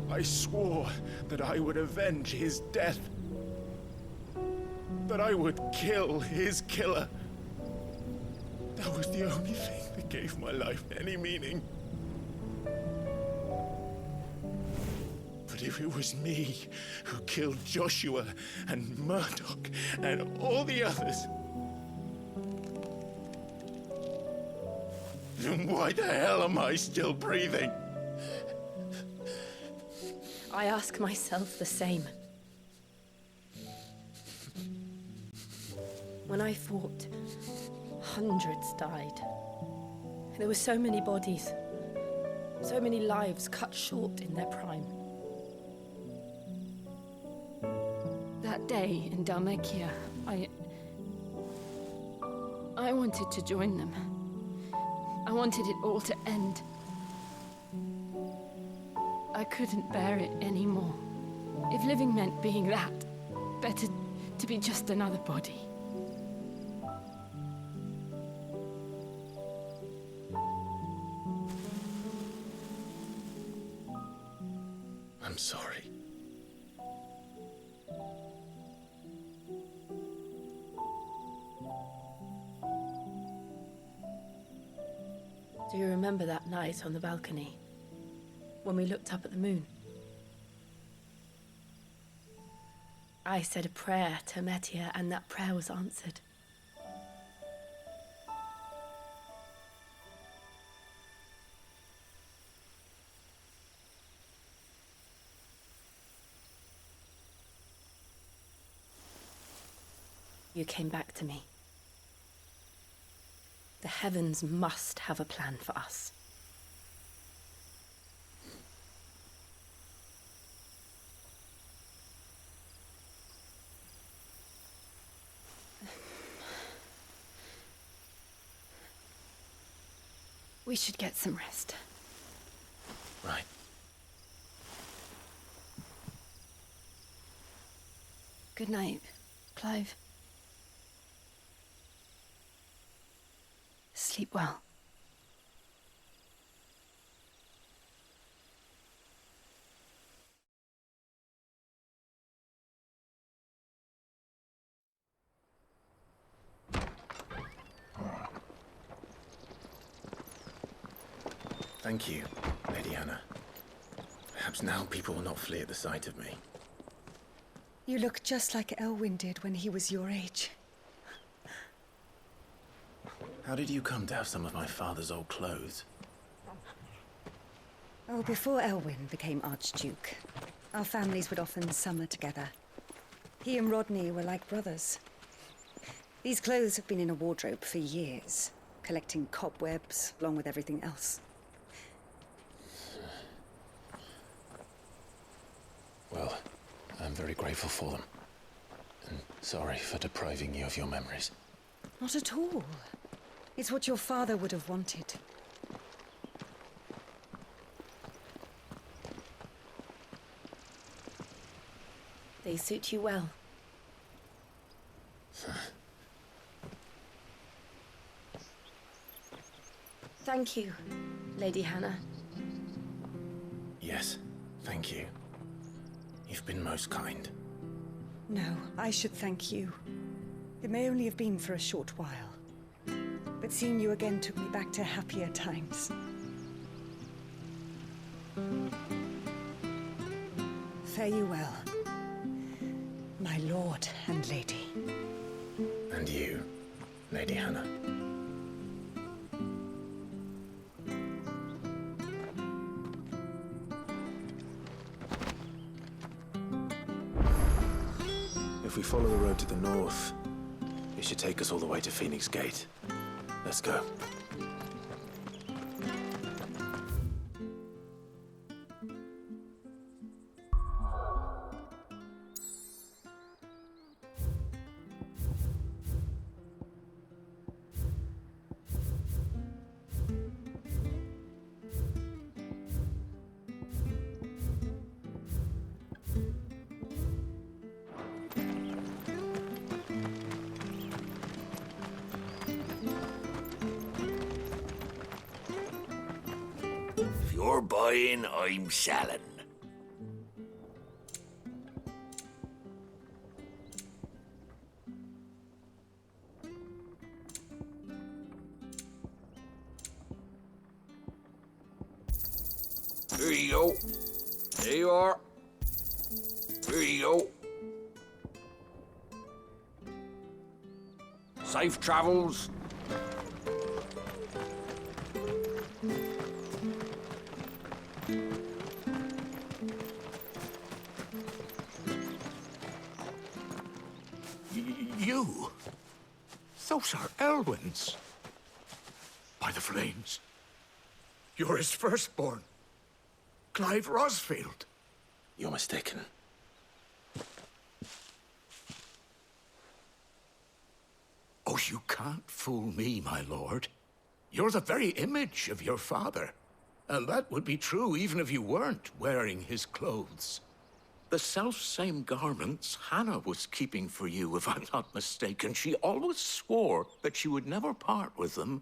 I swore that I would avenge his death. That I would kill his killer. That was the only thing that gave my life any meaning. But if it was me who killed Joshua and Murdoch and all the others, then why the hell am I still breathing? I ask myself the same. When I fought, hundreds died. There were so many bodies, so many lives cut short in their prime. That day in Dalmekia, I wanted to join them. I wanted it all to end. I couldn't bear it anymore. If living meant being that, better to be just another body. I'm sorry. Do you remember that night on the balcony, when we looked up at the moon? I said a prayer to Metia, and that prayer was answered. You came back to me. The heavens must have a plan for us. We should get some rest. Right. Good night, Clive. Sleep well. Thank you, Lady Hannah. Perhaps now people will not flee at the sight of me. You look just like Elwyn did when he was your age. How did you come to have some of my father's old clothes? Oh, before Elwyn became Archduke, our families would often summer together. He and Rodney were like brothers. These clothes have been in a wardrobe for years, collecting cobwebs along with everything else. Well, I'm very grateful for them. And sorry for depriving you of your memories. Not at all. It's what your father would have wanted. They suit you well. Thank you, Lady Hannah. Yes, thank you. You've been most kind. No, I should thank you. It may only have been for a short while, but seeing you again took me back to happier times. Fare you well, my lord and lady. And you, Lady Hannah. If we follow the road to the north, it should take us all the way to Phoenix Gate. Let's go. You're buying, I'm selling. Here you go. There you are. Here you go. Safe travels. You? Those are Elwyn's. By the flames. You're his firstborn. Clive Rosfield. You're mistaken. Oh, you can't fool me, my lord. You're the very image of your father. And that would be true even if you weren't wearing his clothes. The self-same garments Hannah was keeping for you, if I'm not mistaken. She always swore that she would never part with them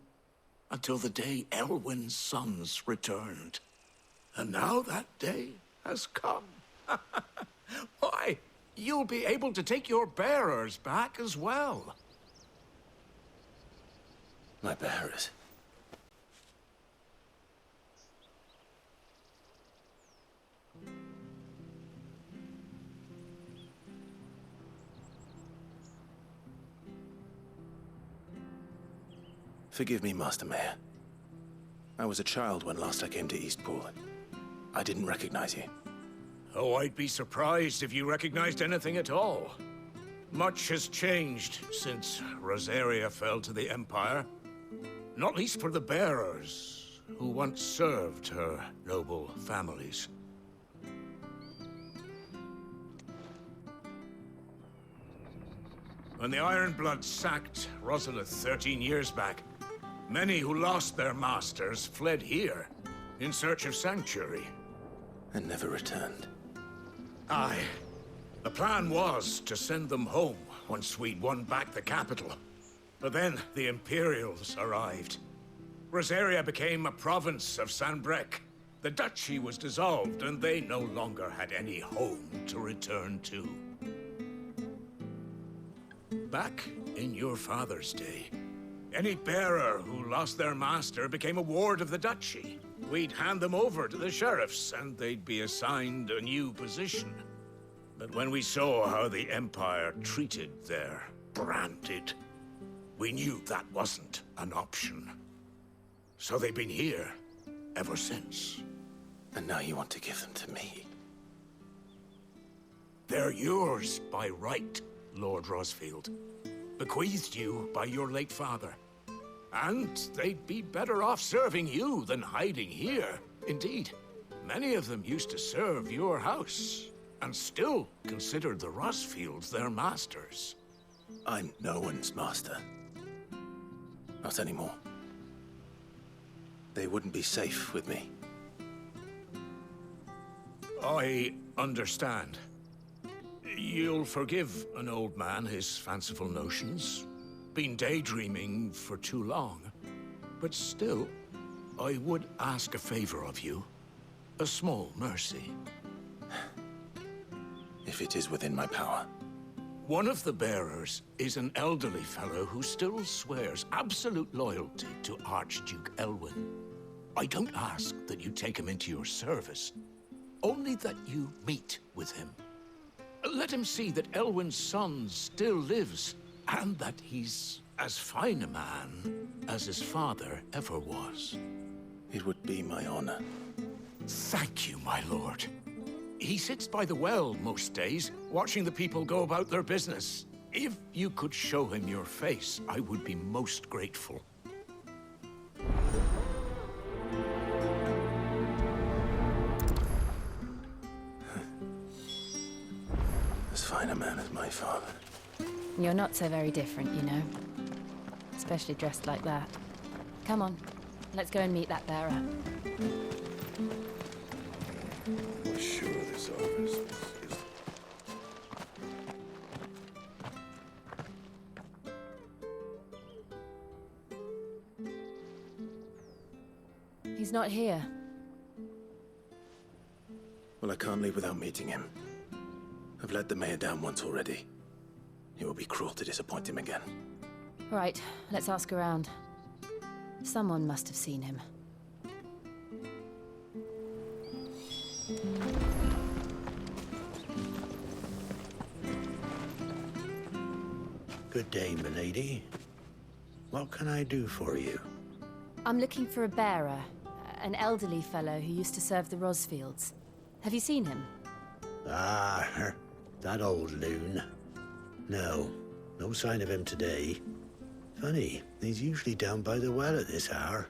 until the day Elwyn's sons returned. And now that day has come. Why, you'll be able to take your bearers back as well. My bearers? Forgive me, Master Mayor. I was a child when last I came to Eastpool. I didn't recognize you. Oh, I'd be surprised if you recognized anything at all. Much has changed since Rosaria fell to the Empire. Not least for the bearers, who once served her noble families. When the Ironbloods sacked Rosalith 13 years back, many who lost their masters fled here in search of sanctuary. And never returned. Aye. The plan was to send them home once we'd won back the capital. But then the Imperials arrived. Rosaria became a province of Sanbreque. The duchy was dissolved, and they no longer had any home to return to. Back in your father's day, any bearer who lost their master became a ward of the duchy. We'd hand them over to the sheriffs, and they'd be assigned a new position. But when we saw how the Empire treated their branded, we knew that wasn't an option. So they've been here ever since. And now you want to give them to me? They're yours by right, Lord Rosfield. Bequeathed you by your late father. And they'd be better off serving you than hiding here. Indeed, many of them used to serve your house, and still considered the Rosfields their masters. I'm no one's master. Not anymore. They wouldn't be safe with me. I understand. You'll forgive an old man his fanciful notions. Been daydreaming for too long. But still, I would ask a favor of you. A small mercy. If it is within my power. One of the bearers is an elderly fellow who still swears absolute loyalty to Archduke Elwyn. I don't ask that you take him into your service, only that you meet with him. Let him see that Elwyn's son still lives, and that he's as fine a man as his father ever was. It would be my honor. Thank you, my lord. He sits by the well most days, watching the people go about their business. If you could show him your face, I would be most grateful. As fine a man as my father. You're not so very different, you know. Especially dressed like that. Come on, let's go and meet that bearer. I'm sure this office is... He's not here. Well, I can't leave without meeting him. I've let the mayor down once already. It will be cruel to disappoint him again. Right, let's ask around. Someone must have seen him. Good day, milady. What can I do for you? I'm looking for a bearer, an elderly fellow who used to serve the Rosfields. Have you seen him? Ah, that old loon. No, no sign of him today. Funny, he's usually down by the well at this hour,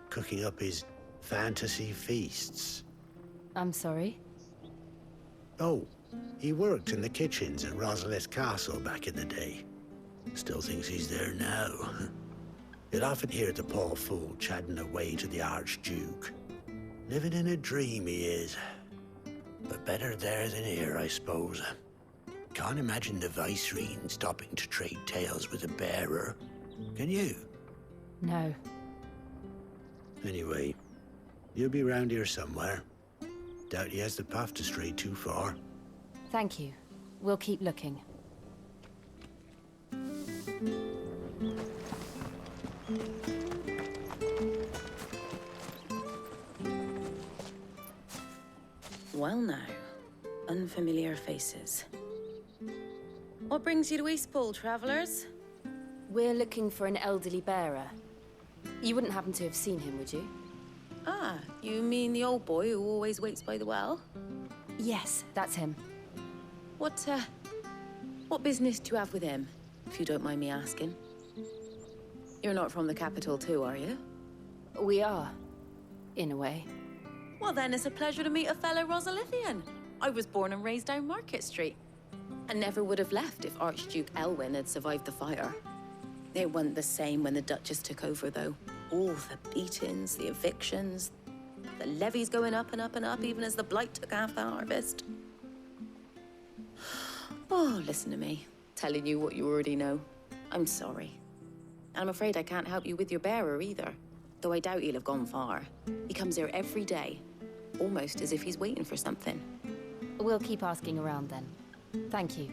cooking up his fantasy feasts. I'm sorry? Oh, he worked in the kitchens at Rosalith Castle back in the day. Still thinks he's there now. You'll often hear the poor fool chatting away to the Archduke. Living in a dream he is. But better there than here, I suppose. Can't imagine the Viceroy stopping to trade tales with a bearer. Can you? No. Anyway, you'll be round here somewhere. Doubt he has the path to stray too far. Thank you. We'll keep looking. Well now, unfamiliar faces. What brings you to Eastpool, travellers? We're looking for an elderly bearer. You wouldn't happen to have seen him, would you? Ah, you mean the old boy who always waits by the well? Yes, that's him. What business do you have with him, if you don't mind me asking? You're not from the capital too, are you? We are, in a way. Well then, it's a pleasure to meet a fellow Rosalithian. I was born and raised down Market Street. And never would have left if Archduke Elwyn had survived the fire. It wasn't the same when the Duchess took over, though. All the beatings, the evictions, the levies going up and up and up, even as the blight took half the harvest. Oh, listen to me, telling you what you already know. I'm sorry. And I'm afraid I can't help you with your bearer either, though I doubt he'll have gone far. He comes here every day, almost as if he's waiting for something. We'll keep asking around then. Thank you.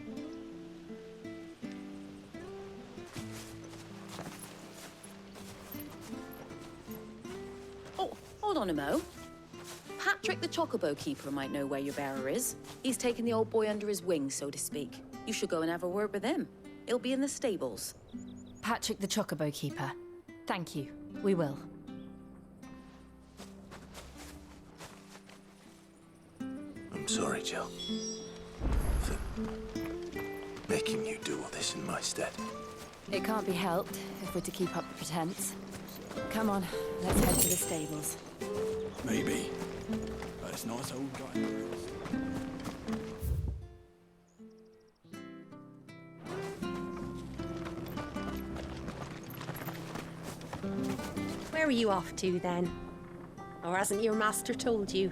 Oh, hold on a mo. Patrick the Chocobo Keeper might know where your bearer is. He's taken the old boy under his wing, so to speak. You should go and have a word with him. He'll be in the stables. Patrick the Chocobo Keeper. Thank you. We will. I'm sorry, Jill. For making you do all this in my stead. It can't be helped if we're to keep up the pretense. Come on, let's head to the stables. Maybe. But it's nice old guy. Where are you off to, then? Or hasn't your master told you?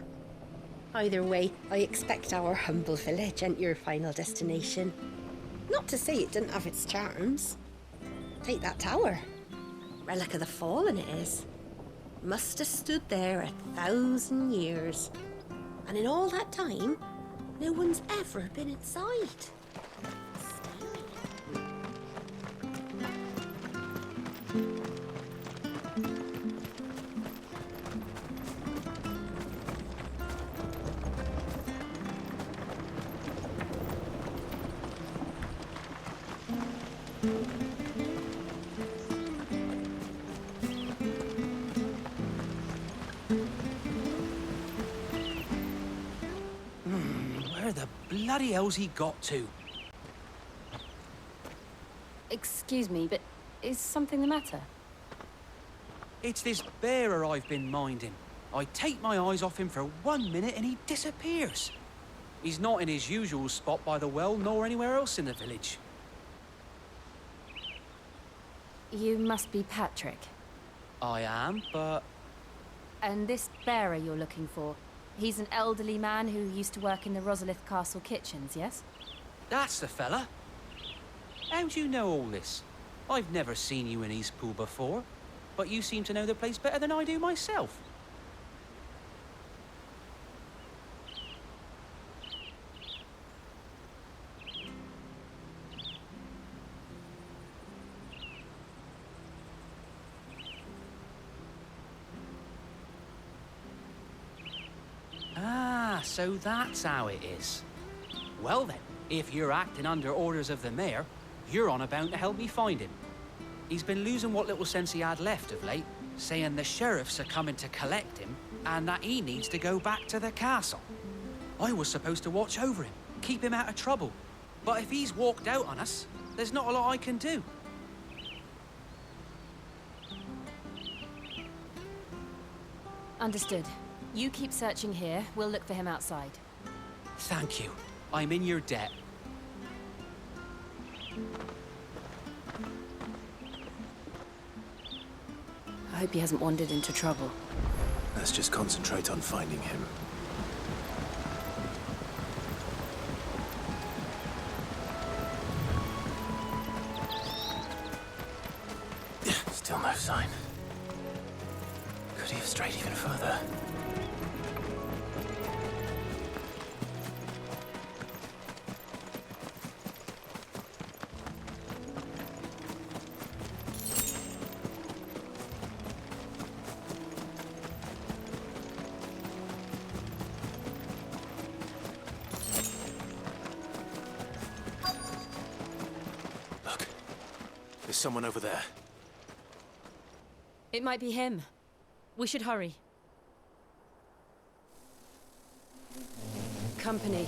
Either way, I expect our humble village ain't your final destination. Not to say it didn't have its charms. Take that tower. Relic of the Fallen it is. Must have stood there 1,000 years. And in all that time, no one's ever been inside. Where the bloody hell's he got to? Excuse me, but is something the matter? It's this bearer I've been minding. I take my eyes off him for 1 minute and he disappears. He's not in his usual spot by the well, nor anywhere else in the village. You must be Patrick. I am, but... And this bearer you're looking for, he's an elderly man who used to work in the Rosalith Castle kitchens, yes? That's the fella. How do you know all this? I've never seen you in Eastpool before, but you seem to know the place better than I do myself. So that's how it is. Well then, if you're acting under orders of the mayor, you're on about to help me find him. He's been losing what little sense he had left of late, saying the sheriffs are coming to collect him and that he needs to go back to the castle. I was supposed to watch over him, keep him out of trouble. But if he's walked out on us, there's not a lot I can do. Understood. You keep searching here. We'll look for him outside. Thank you. I'm in your debt. I hope he hasn't wandered into trouble. Let's just concentrate on finding him. Still no sign. Could he have strayed even further? Look, there's someone over there. It might be him. We should hurry. Company.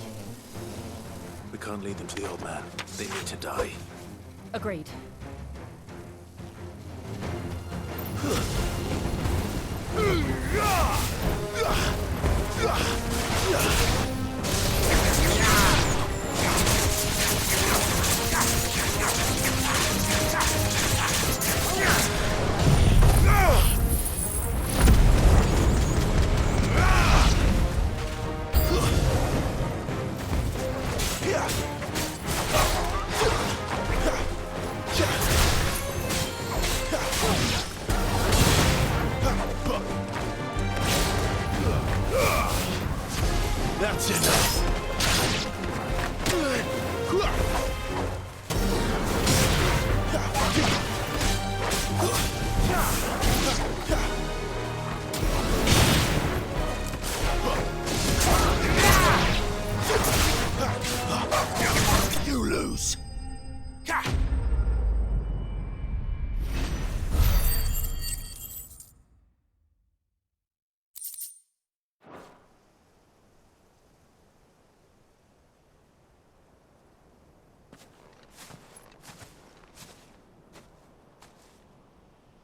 We can't lead them to the old man. They need to die. Agreed. That's enough. You lose.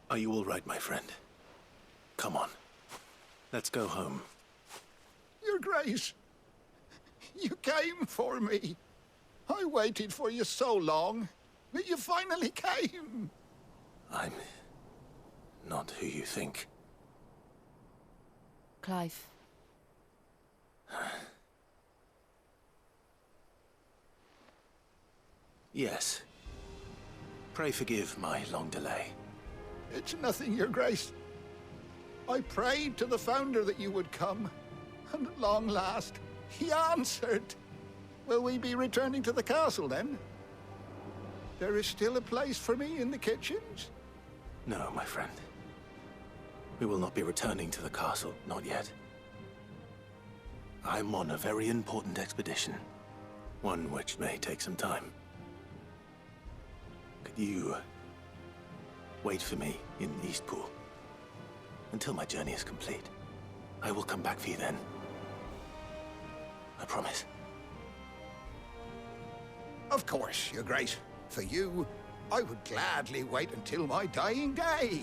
Are you all right, my friend? Come on. Let's go home. Your Grace, you came for me. I waited for you so long, but you finally came. I'm not who you think. Clive. Yes. Pray forgive my long delay. It's nothing, Your Grace. I prayed to the Founder that you would come, and at long last, he answered. Will we be returning to the castle, then? There is still a place for me in the kitchens? No, my friend. We will not be returning to the castle, not yet. I'm on a very important expedition. One which may take some time. Could you wait for me in Eastpool until my journey is complete? I will come back for you then. I promise. Of course, Your Grace. For you, I would gladly wait until my dying day.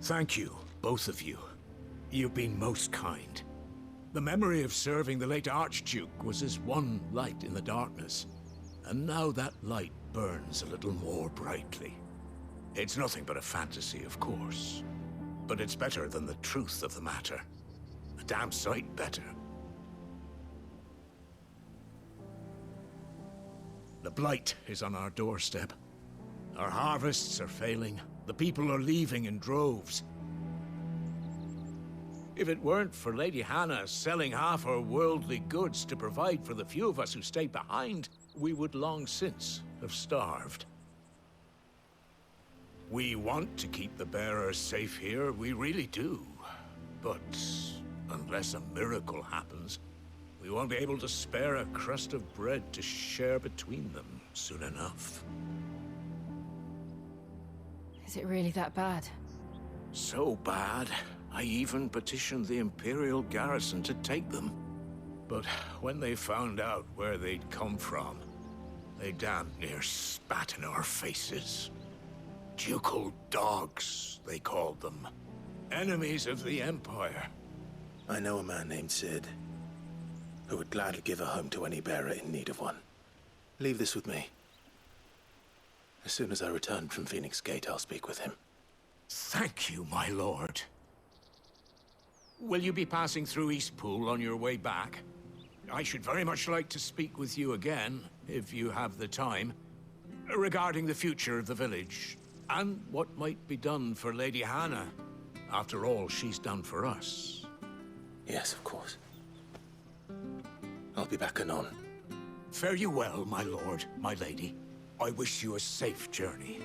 Thank you, both of you. You've been most kind. The memory of serving the late Archduke was as one light in the darkness, and now that light burns a little more brightly. It's nothing but a fantasy, of course, but it's better than the truth of the matter. A damn sight better. The blight is on our doorstep. Our harvests are failing. The people are leaving in droves. If it weren't for Lady Hannah selling half her worldly goods to provide for the few of us who stayed behind, we would long since have starved. We want to keep the bearers safe here, we really do. But unless a miracle happens, we won't be able to spare a crust of bread to share between them soon enough. Is it really that bad? So bad, I even petitioned the Imperial garrison to take them. But when they found out where they'd come from, they damn near spat in our faces. Ducal dogs, they called them. Enemies of the Empire. I know a man named Sid, who would gladly give a home to any bearer in need of one. Leave this with me. As soon as I return from Phoenix Gate, I'll speak with him. Thank you, my lord. Will you be passing through Eastpool on your way back? I should very much like to speak with you again, if you have the time, regarding the future of the village, and what might be done for Lady Hannah, after all she's done for us. Yes, of course. I'll be back anon. Fare you well, my lord, my lady. I wish you a safe journey.